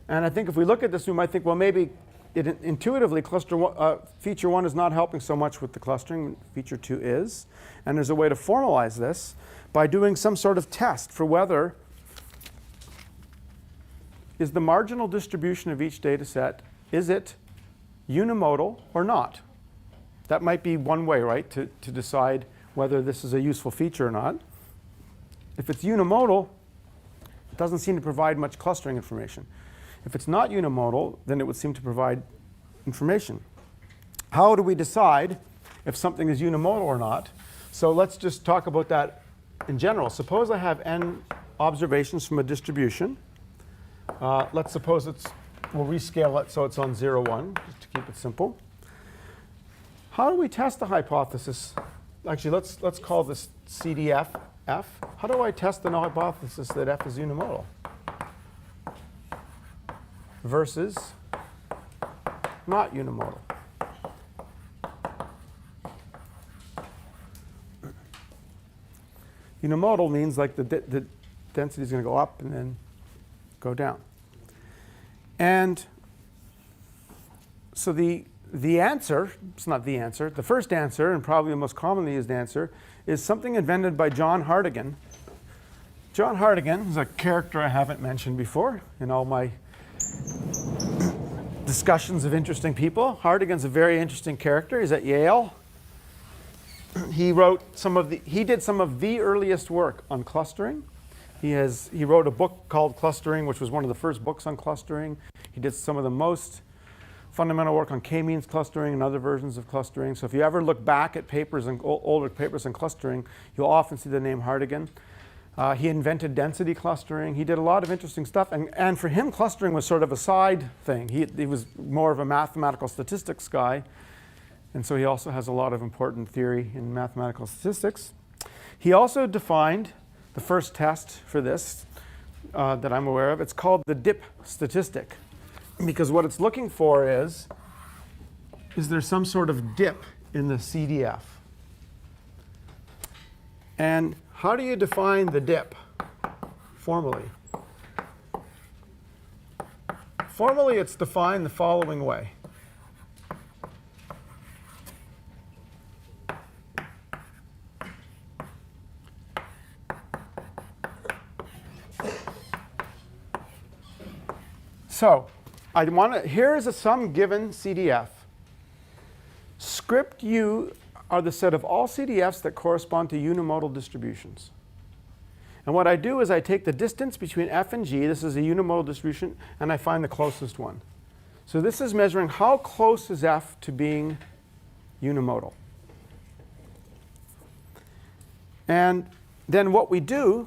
And I think if we look at this, we might think, well, maybe intuitively, feature 1 is not helping so much with the clustering. Feature 2 is. And there's a way to formalize this by doing some sort of test for whether is the marginal distribution of each data set, is it unimodal or not? That might be one way, right, to decide whether this is a useful feature or not. If it's unimodal, it doesn't seem to provide much clustering information. If it's not unimodal, then it would seem to provide information. How do we decide if something is unimodal or not? So let's just talk about that in general. Suppose I have n observations from a distribution. Let's suppose we'll rescale it so it's on 0, 1, just to keep it simple. How do we test the hypothesis? Actually, let's call this CDF F. How do I test the hypothesis that F is unimodal versus not unimodal? Unimodal means like the density is going to go up and then go down. And so the answer, it's not the answer, the first answer, and probably the most commonly used answer, is something invented by John Hartigan. John Hartigan is a character I haven't mentioned before in all my discussions of interesting people. Hartigan's a very interesting character. He's at Yale. He did some of the earliest work on clustering. He wrote a book called Clustering, which was one of the first books on clustering. He did some of the most fundamental work on k-means clustering and other versions of clustering. So if you ever look back at papers and older papers on clustering, you'll often see the name Hartigan. He invented density clustering. He did a lot of interesting stuff. And for him, clustering was sort of a side thing. He was more of a mathematical statistics guy. And so he also has a lot of important theory in mathematical statistics. He also defined the first test for this that I'm aware of. It's called the dip statistic. Because what it's looking for is there some sort of dip in the CDF? And how do you define the dip formally? Formally, it's defined the following way. So here is some given CDF. Script U are the set of all CDFs that correspond to unimodal distributions. And what I do is I take the distance between F and G, this is a unimodal distribution, and I find the closest one. So this is measuring how close is F to being unimodal. And then what we do,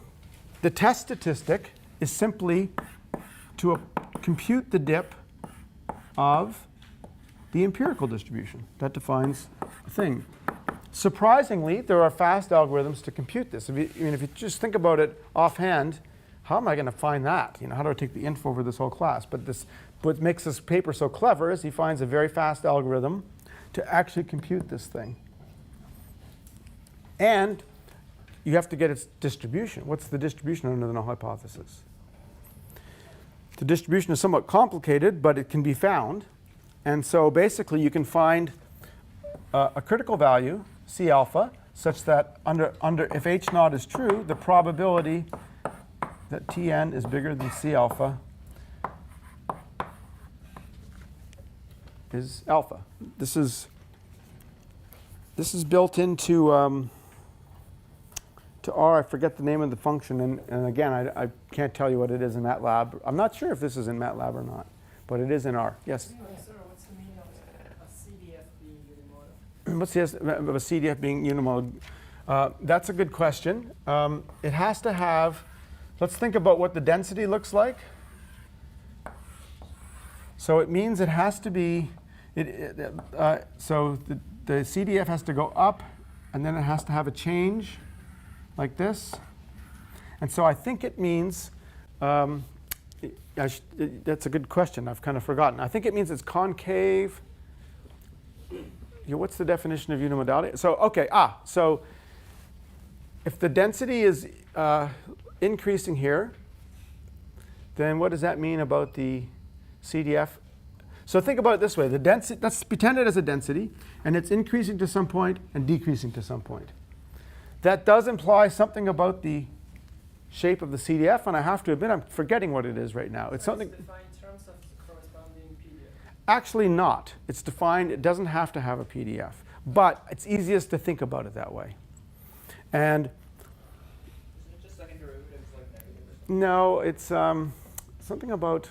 the test statistic, is simply to compute the dip of the empirical distribution. That defines a thing. Surprisingly, there are fast algorithms to compute this. If you just think about it offhand, how am I going to find that? How do I take the info over this whole class? But what makes this paper so clever is he finds a very fast algorithm to actually compute this thing. And you have to get its distribution. What's the distribution under the null hypothesis? The distribution is somewhat complicated, but it can be found. And so basically you can find a critical value, C alpha, such that if H naught is true, the probability that Tn is bigger than C alpha is alpha. This is built into to R. I forget the name of the function, and again, I can't tell you what it is in MATLAB. I'm not sure if this is in MATLAB or not, but it is in R. Yes? Sir, what's the meaning of a CDF being unimodal? What's the of a CDF being unimodal? That's a good question. It has to have, let's think about what the density looks like. So it means it has to be, so the CDF has to go up, and then it has to have a change like this. And so I think it means, that's a good question. I've kind of forgotten. I think it means it's concave. What's the definition of unimodality? So, OK, so if the density is increasing here, then what does that mean about the CDF? So think about it this way. The density, let's pretend it as a density, and it's increasing to some point and decreasing to some point. That does imply something about the shape of the CDF, and I have to admit I'm forgetting what it is right now. It's something. It's defined in terms of the corresponding PDF. Actually not. It's defined. It doesn't have to have a PDF, but it's easiest to think about it that way. And Isn't it just second derivatives like negative or something? no, it's something about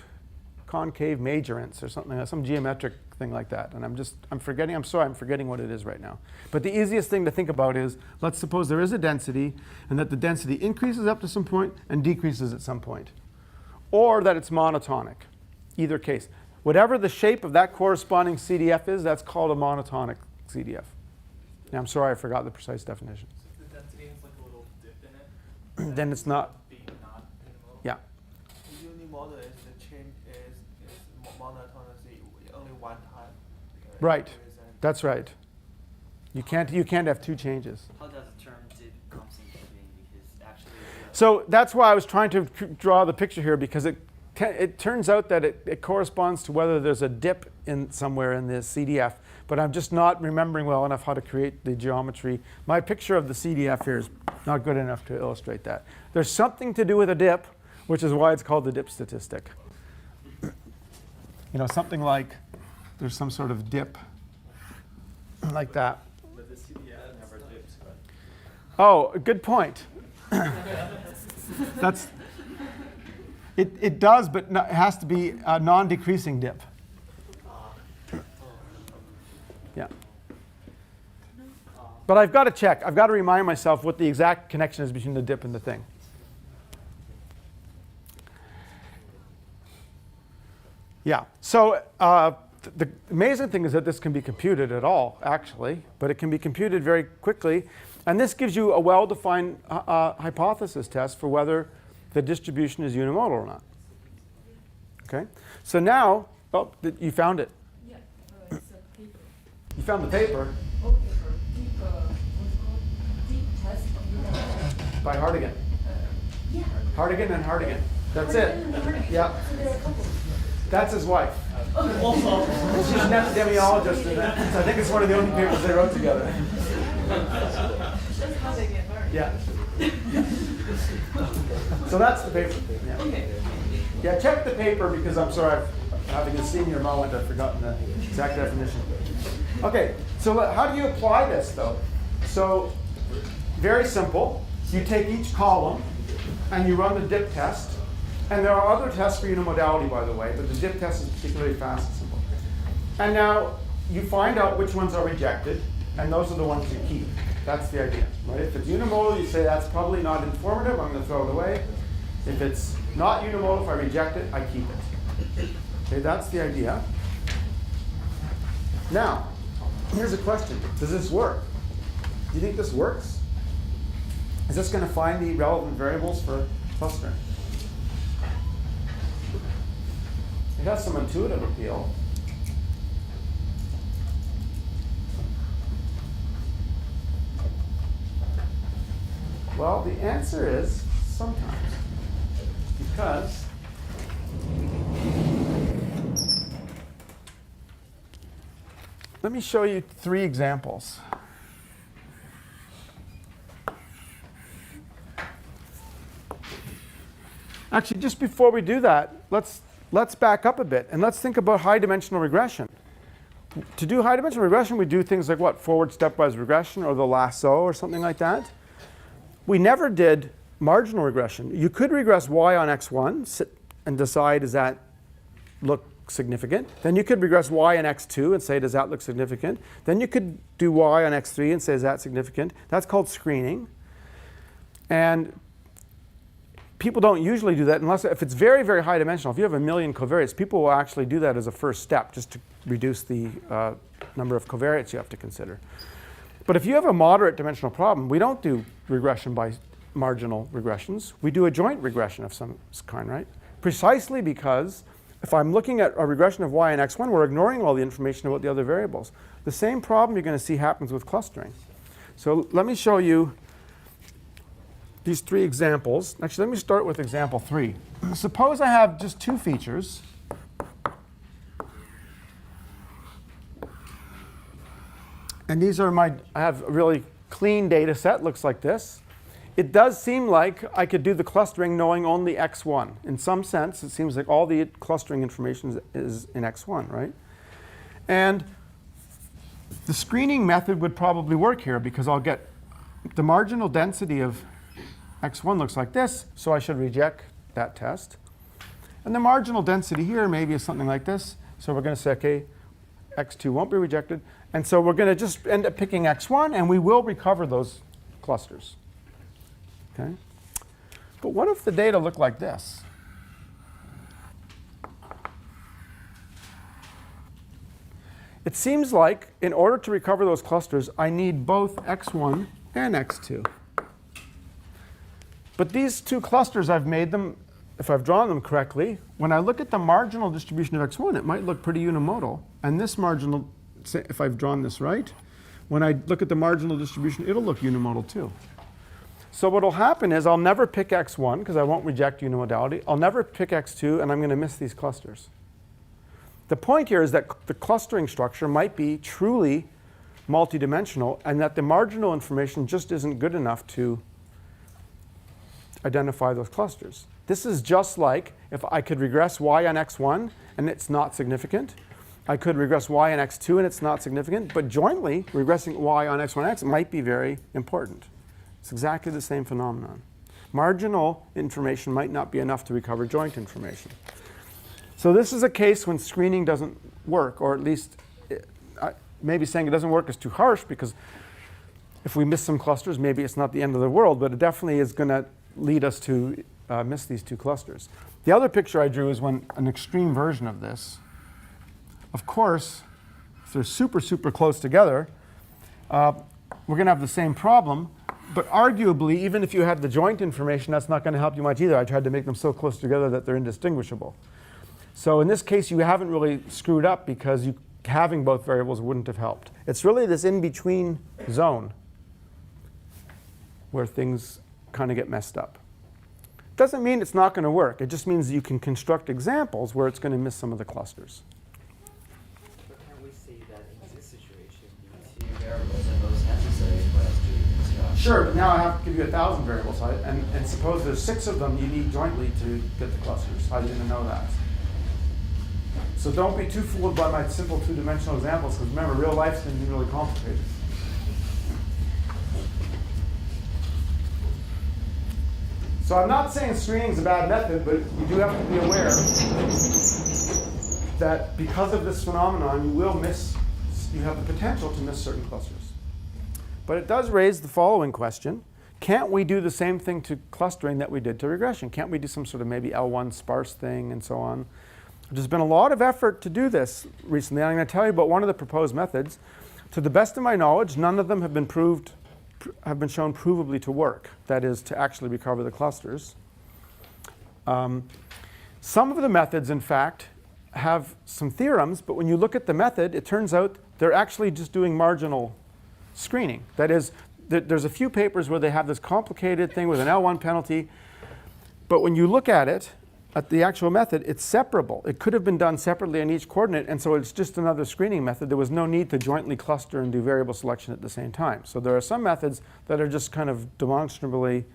concave majorants or something, some geometric thing like that. And I'm forgetting. I'm sorry, I'm forgetting what it is right now. But the easiest thing to think about is, let's suppose there is a density, and that the density increases up to some point and decreases at some point, or that it's monotonic. Either case, whatever the shape of that corresponding CDF is, that's called a monotonic CDF. Now, I'm sorry, I forgot the precise definition. So if the density has like a little dip in it, Then it's not. be not unimodal. Yeah. Unimodal is the change is monotonicity only one time. Right. That's right. You can't have two changes. How does the term dip comes into being? Because actually, So that's why I was trying to draw the picture here, because it turns out that it corresponds to whether there's a dip in somewhere in this CDF, but I'm just not remembering well enough how to create the geometry. My picture of the CDF here is not good enough to illustrate that. There's something to do with a dip, which is why it's called the dip statistic. Something like there's some sort of dip like that. But the CDF never dips, right? Oh, good point. It does, but it has to be a non-decreasing dip. Yeah. But I've got to check. I've got to remind myself what the exact connection is between the dip and the thing. Yeah. So the amazing thing is that this can be computed at all, actually, but it can be computed very quickly. And this gives you a well-defined hypothesis test for whether the distribution is unimodal or not. OK? So now, you found it. Yeah, it's a paper. You found the paper Oh, paper. Deep, what's it called? Deep test of unimodal. by Hartigan. Yeah. Hartigan and Hartigan. That's it. Yeah. So there are a couple. That's his wife. She's an epidemiologist, and so I think it's one of the only papers they wrote together. That's how they get married. Yeah. So that's the paper. Yeah. Yeah, check the paper, because I'm sorry, having a senior moment, I've forgotten the exact definition. OK, so how do you apply this, though? So very simple. You take each column, and you run the dip test. And there are other tests for unimodality, by the way, but the dip test is particularly fast and simple. And now you find out which ones are rejected, and those are the ones you keep. That's the idea, right? If it's unimodal, you say that's probably not informative, I'm going to throw it away. If it's not unimodal, if I reject it, I keep it. Okay, that's the idea. Now, here's a question. Does this work? Do you think this works? Is this going to find the relevant variables for clustering? It has some intuitive appeal. Well, the answer is sometimes. Because let me show you 3 examples. Actually, just before we do that, let's back up a bit and let's think about high-dimensional regression. To do high-dimensional regression, we do things like what? Forward stepwise regression or the lasso or something like that. We never did marginal regression. You could regress y on x1 and decide, does that look significant? Then you could regress y on x2 and say, does that look significant? Then you could do y on x3 and say, is that significant? That's called screening. And people don't usually do that unless if it's very, very high dimensional. If you have a million covariates, people will actually do that as a first step just to reduce the number of covariates you have to consider. But if you have a moderate dimensional problem, we don't do regression by marginal regressions. We do a joint regression of some kind, right? Precisely because if I'm looking at a regression of y and x1, we're ignoring all the information about the other variables. The same problem you're going to see happens with clustering. So let me show you these 3 examples. Actually, let me start with example 3. Suppose I have just 2 features. And these are I have a really clean data set, looks like this. It does seem like I could do the clustering knowing only x1. In some sense, it seems like all the clustering information is in x1, right? And the screening method would probably work here because I'll get the marginal density of x1 looks like this, so I should reject that test. And the marginal density here maybe is something like this. So we're going to say, OK, x2 won't be rejected. And so we're going to just end up picking x1, and we will recover those clusters. Okay? But what if the data look like this? It seems like in order to recover those clusters, I need both x1 and x2. But these 2 clusters, I've made them, if I've drawn them correctly, when I look at the marginal distribution of x1, it might look pretty unimodal. And this marginal, if I've drawn this right, when I look at the marginal distribution, it'll look unimodal too. So what will happen is I'll never pick x1 because I won't reject unimodality. I'll never pick x2, and I'm going to miss these clusters. The point here is that the clustering structure might be truly multidimensional, and that the marginal information just isn't good enough to identify those clusters. This is just like if I could regress y on x1 and it's not significant. I could regress y on x2 and it's not significant. But jointly, regressing y on x1x might be very important. It's exactly the same phenomenon. Marginal information might not be enough to recover joint information. So this is a case when screening doesn't work, or at least maybe saying it doesn't work is too harsh, because if we miss some clusters, maybe it's not the end of the world, but it definitely is going to lead us to miss these 2 clusters. The other picture I drew is an extreme version of this. Of course, if they're super, super close together, we're going to have the same problem. But arguably, even if you had the joint information, that's not going to help you much either. I tried to make them so close together that they're indistinguishable. So in this case, you haven't really screwed up because having both variables wouldn't have helped. It's really this in-between zone where things kind of get messed up. Doesn't mean it's not going to work. It just means you can construct examples where it's going to miss some of the clusters. But can we say that in this situation, the 2 variables are both necessary for us to construct? Sure, but now I have to give you 1,000 variables. And suppose there's 6 of them you need jointly to get the clusters. I didn't know that. So don't be too fooled by my simple 2-dimensional examples, because remember, real life's going to be really complicated. So I'm not saying screening is a bad method, but you do have to be aware that because of this phenomenon, you have the potential to miss certain clusters. But it does raise the following question. Can't we do the same thing to clustering that we did to regression? Can't we do some sort of maybe L1 sparse thing and so on? There's been a lot of effort to do this recently. I'm going to tell you about one of the proposed methods. To the best of my knowledge, none of them have been shown provably to work. That is, to actually recover the clusters. Some of the methods, in fact, have some theorems, but when you look at the method, it turns out they're actually just doing marginal screening. That is, there's a few papers where they have this complicated thing with an L1 penalty, but when you look at it, at the actual method, it's separable. It could have been done separately on each coordinate, and so it's just another screening method. There was no need to jointly cluster and do variable selection at the same time. So there are some methods that are just kind of demonstrably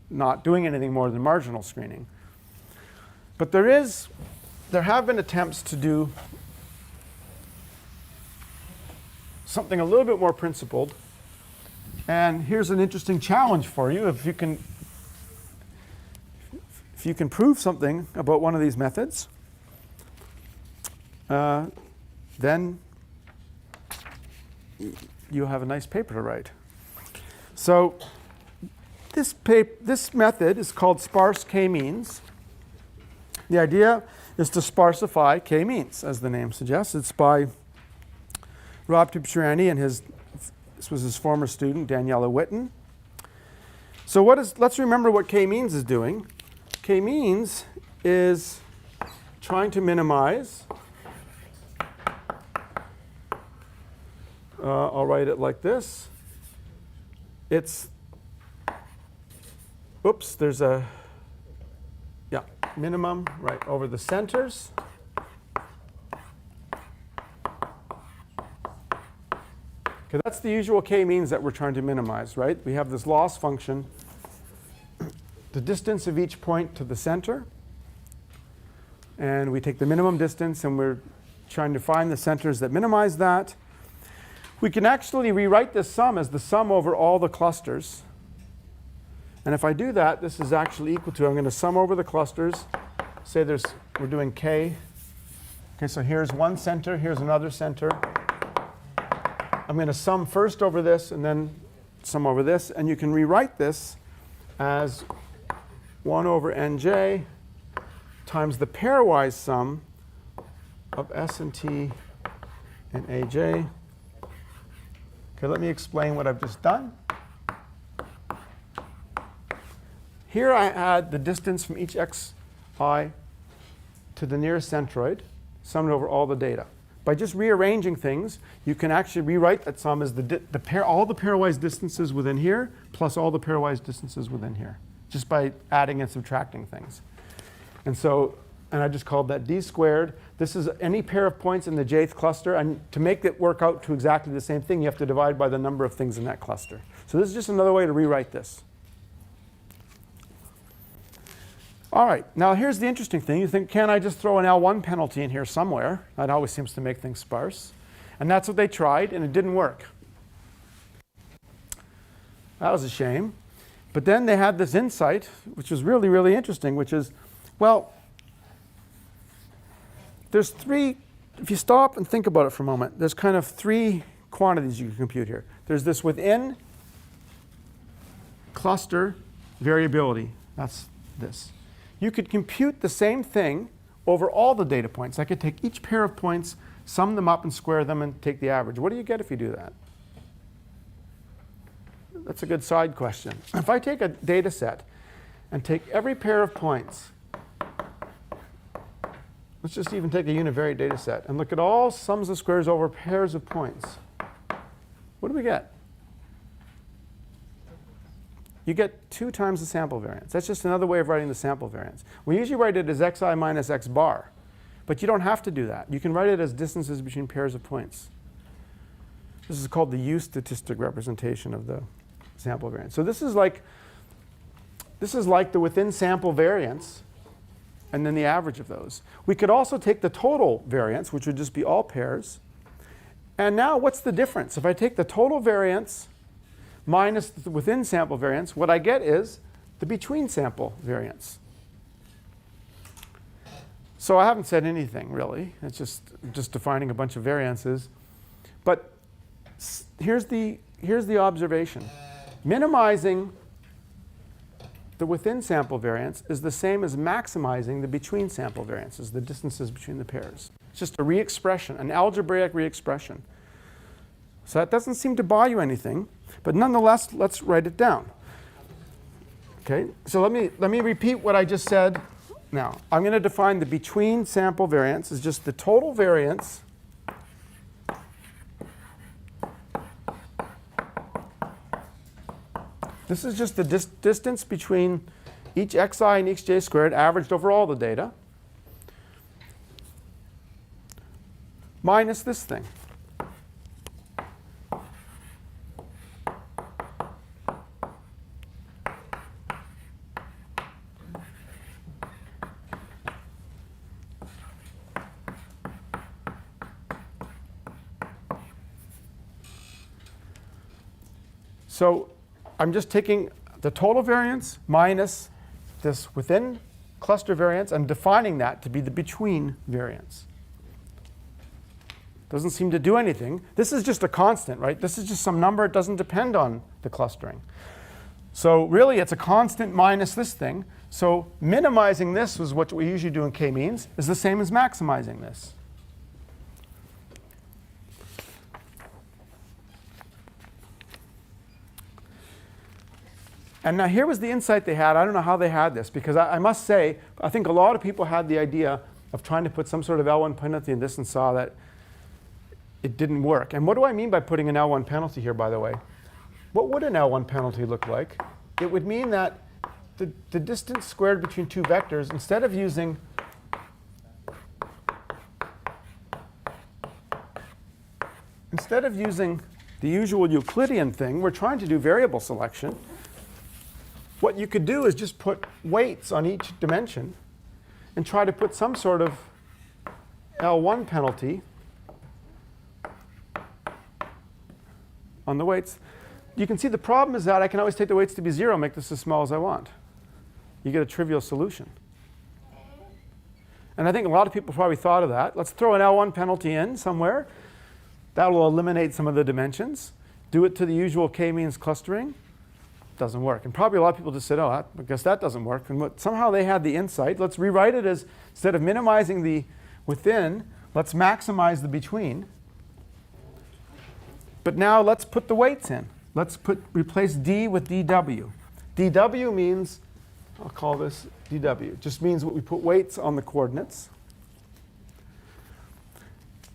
not doing anything more than marginal screening. But there have been attempts to do something a little bit more principled. And here's an interesting challenge for you. If you can prove something about one of these methods, then you'll have a nice paper to write. So this method is called sparse k-means. The idea is to sparsify k-means, as the name suggests. It's by Rob Tibshirani and this was his former student, Daniela Witten. So let's remember what k-means is doing. K-means is trying to minimize. I'll write it like this. It's, oops, there's a, yeah, minimum right over the centers. Okay, that's the usual k-means that we're trying to minimize, right? We have this loss function, the distance of each point to the center, and we take the minimum distance, and we're trying to find the centers that minimize that. We can actually rewrite this sum as the sum over all the clusters. And if I do that, this is actually equal to, I'm going to sum over the clusters. Say we're doing k. Okay, so here's one center, here's another center. I'm going to sum first over this and then sum over this. And you can rewrite this as 1 over nj times the pairwise sum of s and t and aj. Okay, let me explain what I've just done. Here I add the distance from each xi to the nearest centroid, summed over all the data. By just rearranging things, you can actually rewrite that sum as all the pairwise distances within here plus all the pairwise distances within here, just by adding and subtracting things. And I just called that d squared. This is any pair of points in the jth cluster. And to make it work out to exactly the same thing, you have to divide by the number of things in that cluster. So this is just another way to rewrite this. All right, now here's the interesting thing. You think, can I just throw an L1 penalty in here somewhere? That always seems to make things sparse. And that's what they tried, and it didn't work. That was a shame. But then they had this insight, which was really, really interesting, which is, well, there's three, if you stop and think about it for a moment, there's kind of three quantities you can compute here. There's this within cluster variability. That's this. You could compute the same thing over all the data points. I could take each pair of points, sum them up and square them and take the average. What do you get if you do that? That's a good side question. If I take a data set and take every pair of points, let's just even take a univariate data set and look at all sums of squares over pairs of points. What do we get? You get 2 times the sample variance. That's just another way of writing the sample variance. We usually write it as xi minus x bar. But you don't have to do that. You can write it as distances between pairs of points. This is called the U statistic representation of the sample variance. So this is like the within sample variance and then the average of those. We could also take the total variance, which would just be all pairs. And now what's the difference? If I take the total variance minus the within sample variance, what I get is the between sample variance. So I haven't said anything, really. It's just defining a bunch of variances. But here's the observation. Minimizing the within sample variance is the same as maximizing the between sample variances, the distances between the pairs. It's just a re-expression, an algebraic re-expression. So that doesn't seem to buy you anything. But nonetheless, let's write it down. Okay, so let me repeat what I just said. Now, I'm going to define the between sample variance as just the total variance this is just the distance between each xi and each j squared averaged over all the data, minus this thing. So I'm just taking the total variance minus this within cluster variance and defining that to be the between variance. Doesn't seem to do anything. This is just a constant, right? This is just some number. It doesn't depend on the clustering. So really, it's a constant minus this thing. So minimizing this was what we usually do in k-means, is the same as maximizing this. And now here was the insight they had. I don't know how they had this, because I must say, I think a lot of people had the idea of trying to put some sort of L1 penalty in this and saw that it didn't work. And what do I mean by putting an L1 penalty here, by the way? What would an L1 penalty look like? It would mean that the distance squared between two vectors, instead of using the usual Euclidean thing, we're trying to do variable selection. What you could do is just put weights on each dimension and try to put some sort of L1 penalty on the weights. You can see the problem is that I can always take the weights to be 0, make this as small as I want. You get a trivial solution. And I think a lot of people probably thought of that. Let's throw an L1 penalty in somewhere. That will eliminate some of the dimensions. Do it to the usual k-means clustering. Doesn't work. And probably a lot of people just said, oh, I guess that doesn't work. And somehow they had the insight. Let's rewrite it as, instead of minimizing the within, let's maximize the between. But now let's put the weights in. Let's replace d with dw. dw means, I'll call this dw. It just means we put weights on the coordinates.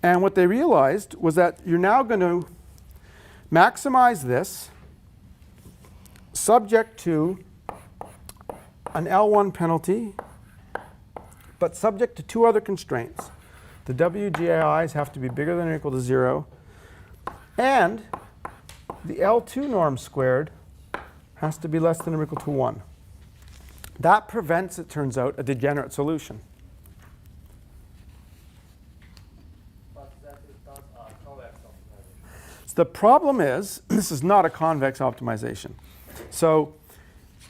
And what they realized was that you're now going to maximize this subject to an L1 penalty, but subject to two other constraints. The WGAIs have to be bigger than or equal to 0, and the L2 norm squared has to be less than or equal to 1. That prevents, it turns out, a degenerate solution. But that is not a convex optimization. So the problem is, this is not a convex optimization. So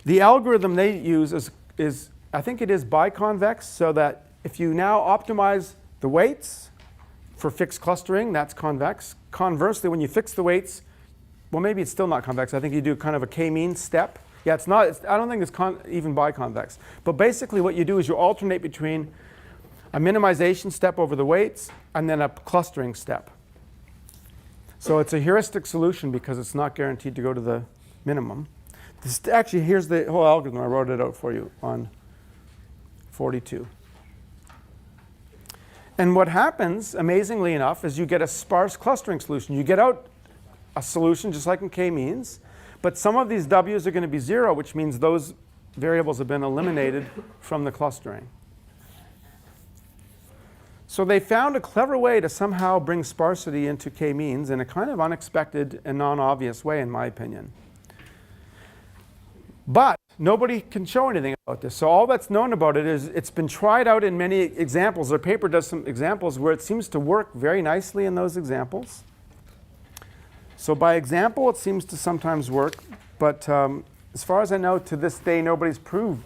the algorithm they use is I think it is biconvex, so that if you now optimize the weights for fixed clustering, that's convex. Conversely, when you fix the weights, well, maybe it's still not convex. I think you do kind of a k-means step. Yeah, it's not. I don't think it's even biconvex. But basically what you do is you alternate between a minimization step over the weights and then a clustering step. So it's a heuristic solution because it's not guaranteed to go to the minimum. Actually, here's the whole algorithm. I wrote it out for you on 42. And what happens, amazingly enough, is you get a sparse clustering solution. You get out a solution just like in k-means, but some of these w's are going to be 0, which means those variables have been eliminated from the clustering. So they found a clever way to somehow bring sparsity into k-means in a kind of unexpected and non-obvious way, in my opinion. But nobody can show anything about this. So all that's known about it is it's been tried out in many examples. Their paper does some examples where it seems to work very nicely in those examples. So by example, it seems to sometimes work. But as far as I know, to this day, nobody's proved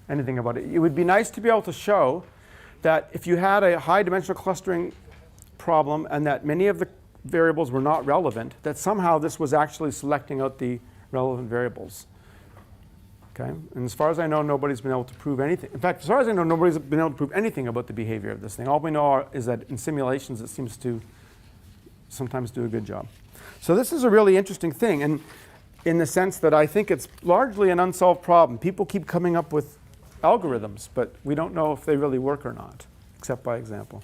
anything about it. It would be nice to be able to show that if you had a high dimensional clustering problem and that many of the variables were not relevant, that somehow this was actually selecting out the relevant variables. Okay? And as far as I know, nobody's been able to prove anything. In fact, as far as I know, nobody's been able to prove anything about the behavior of this thing. All we know is that in simulations, it seems to sometimes do a good job. So this is a really interesting thing, and in the sense that I think it's largely an unsolved problem. People keep coming up with algorithms, but we don't know if they really work or not, except by example.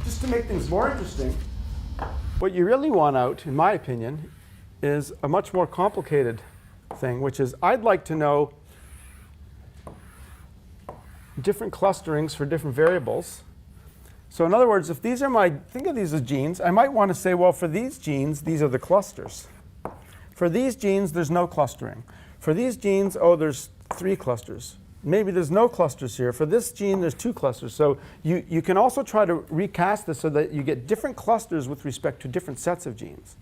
Just to make things more interesting, what you really want out, in my opinion, is a much more complicated thing, which is I'd like to know different clusterings for different variables. So in other words, if these are think of these as genes, I might want to say, well, for these genes, these are the clusters. For these genes, there's no clustering. For these genes, oh, there's 3 clusters. Maybe there's no clusters here. For this gene, there's 2 clusters. So you can also try to recast this so that you get different clusters with respect to different sets of genes.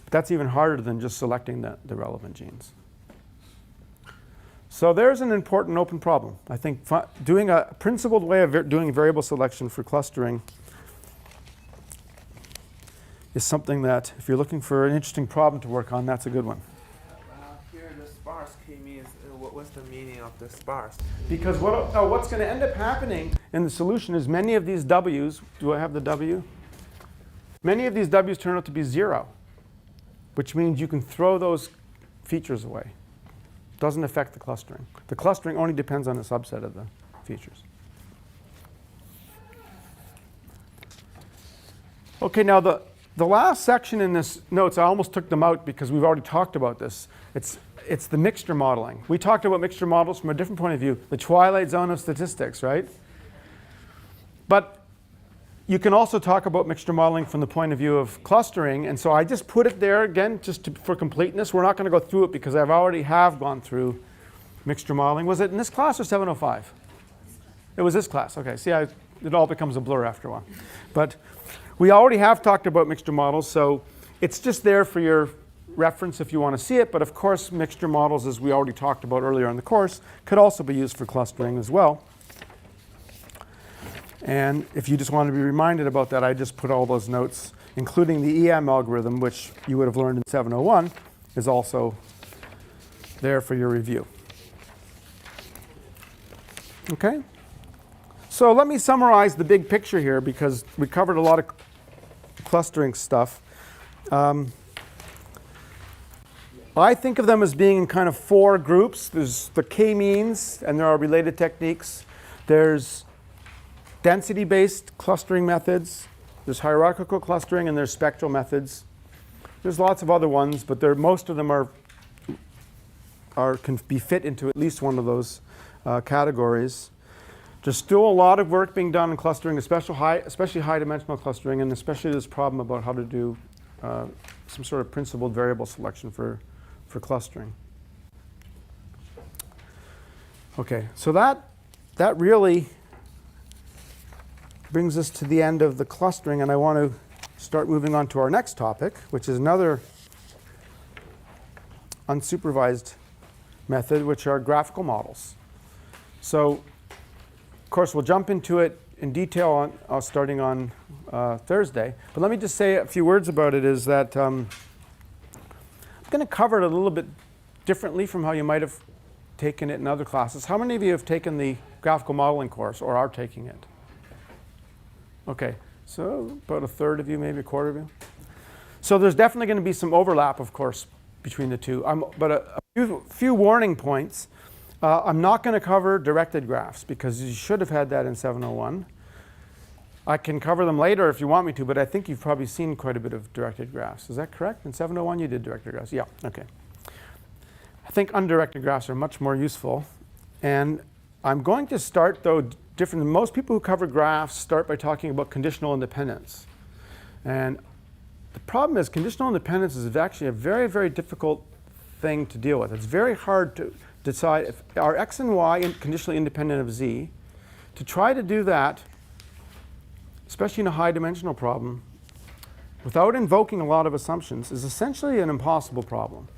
But that's even harder than just selecting the relevant genes. So there's an important open problem. I think doing a principled way of doing variable selection for clustering is something that, if you're looking for an interesting problem to work on, that's a good one. Here the sparse k-means, what's the meaning of the sparse? Because what's going to end up happening in the solution is many of these w's, do I have the w? Many of these w's turn out to be 0, which means you can throw those features away. Doesn't affect the clustering. The clustering only depends on a subset of the features. OK, now the last section in this notes, I almost took them out because we've already talked about this. It's the mixture modeling. We talked about mixture models from a different point of view, the twilight zone of statistics, right? But you can also talk about mixture modeling from the point of view of clustering. And so I just put it there again just for completeness. We're not going to go through it because I've already gone through mixture modeling. Was it in this class or 705? It was this class. OK, see, it all becomes a blur after a while. But we already have talked about mixture models. So it's just there for your reference if you want to see it. But of course, mixture models, as we already talked about earlier in the course, could also be used for clustering as well. And if you just want to be reminded about that, I just put all those notes, including the EM algorithm, which you would have learned in 701, is also there for your review. OK? So let me summarize the big picture here, because we covered a lot of clustering stuff. I think of them as being in kind of 4 groups. There's the k-means, and there are related techniques. There's density-based clustering methods. There's hierarchical clustering, and there's spectral methods. There's lots of other ones, but most of them can be fit into at least one of those categories. There's still a lot of work being done in clustering, especially high-dimensional clustering, and especially this problem about how to do some sort of principled variable selection for clustering. OK, so that really brings us to the end of the clustering, and I want to start moving on to our next topic, which is another unsupervised method, which are graphical models. So, of course, we'll jump into it in detail starting on Thursday. But let me just say a few words about it. Is that I'm going to cover it a little bit differently from how you might have taken it in other classes. How many of you have taken the graphical modeling course or are taking it? OK, so about a third of you, maybe a quarter of you. So there's definitely going to be some overlap, of course, between the two. But a few warning points. I'm not going to cover directed graphs, because you should have had that in 701. I can cover them later if you want me to, but I think you've probably seen quite a bit of directed graphs. Is that correct? In 701, you did directed graphs? Yeah, OK. I think undirected graphs are much more useful. And I'm going to start, though, different than most people who cover graphs start by talking about conditional independence. And the problem is conditional independence is actually a very, very difficult thing to deal with. It's very hard to decide if are x and y conditionally independent of z. To try to do that, especially in a high-dimensional problem, without invoking a lot of assumptions, is essentially an impossible problem.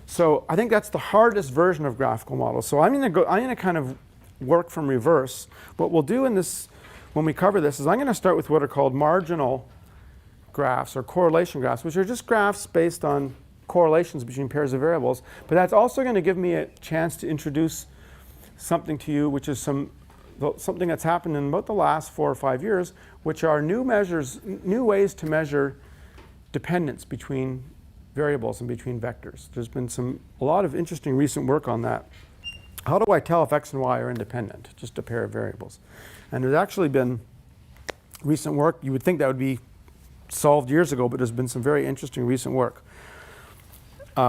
So I think that's the hardest version of graphical models. So I'm going to kind of work from reverse. What we'll do in this, when we cover this, is I'm going to start with what are called marginal graphs or correlation graphs, which are just graphs based on correlations between pairs of variables. But that's also going to give me a chance to introduce something to you, which is something that's happened in about the last 4 or 5 years, which are new ways to measure dependence between variables and between vectors. There's been a lot of interesting recent work on that. How do I tell if x and y are independent, just a pair of variables? And there's actually been recent work. You would think that would be solved years ago, but there's been some very interesting recent work.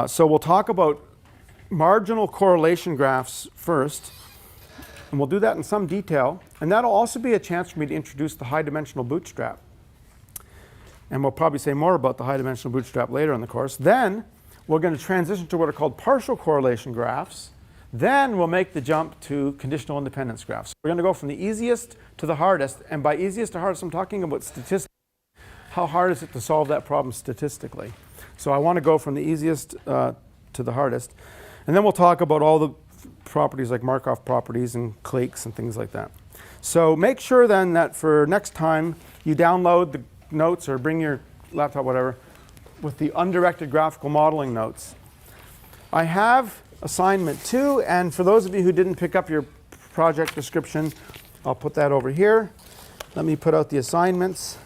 So we'll talk about marginal correlation graphs first, and we'll do that in some detail. And that'll also be a chance for me to introduce the high-dimensional bootstrap. And we'll probably say more about the high-dimensional bootstrap later in the course. Then we're going to transition to what are called partial correlation graphs. Then we'll make the jump to conditional independence graphs. We're going to go from the easiest to the hardest. And by easiest to hardest, I'm talking about statistics. How hard is it to solve that problem statistically? So I want to go from the easiest to the hardest. And then we'll talk about all the properties like Markov properties and cliques and things like that. So make sure then that for next time you download the notes or bring your laptop, whatever, with the undirected graphical modeling notes. I have assignment 2, and for those of you who didn't pick up your project description, I'll put that over here. Let me put out the assignments.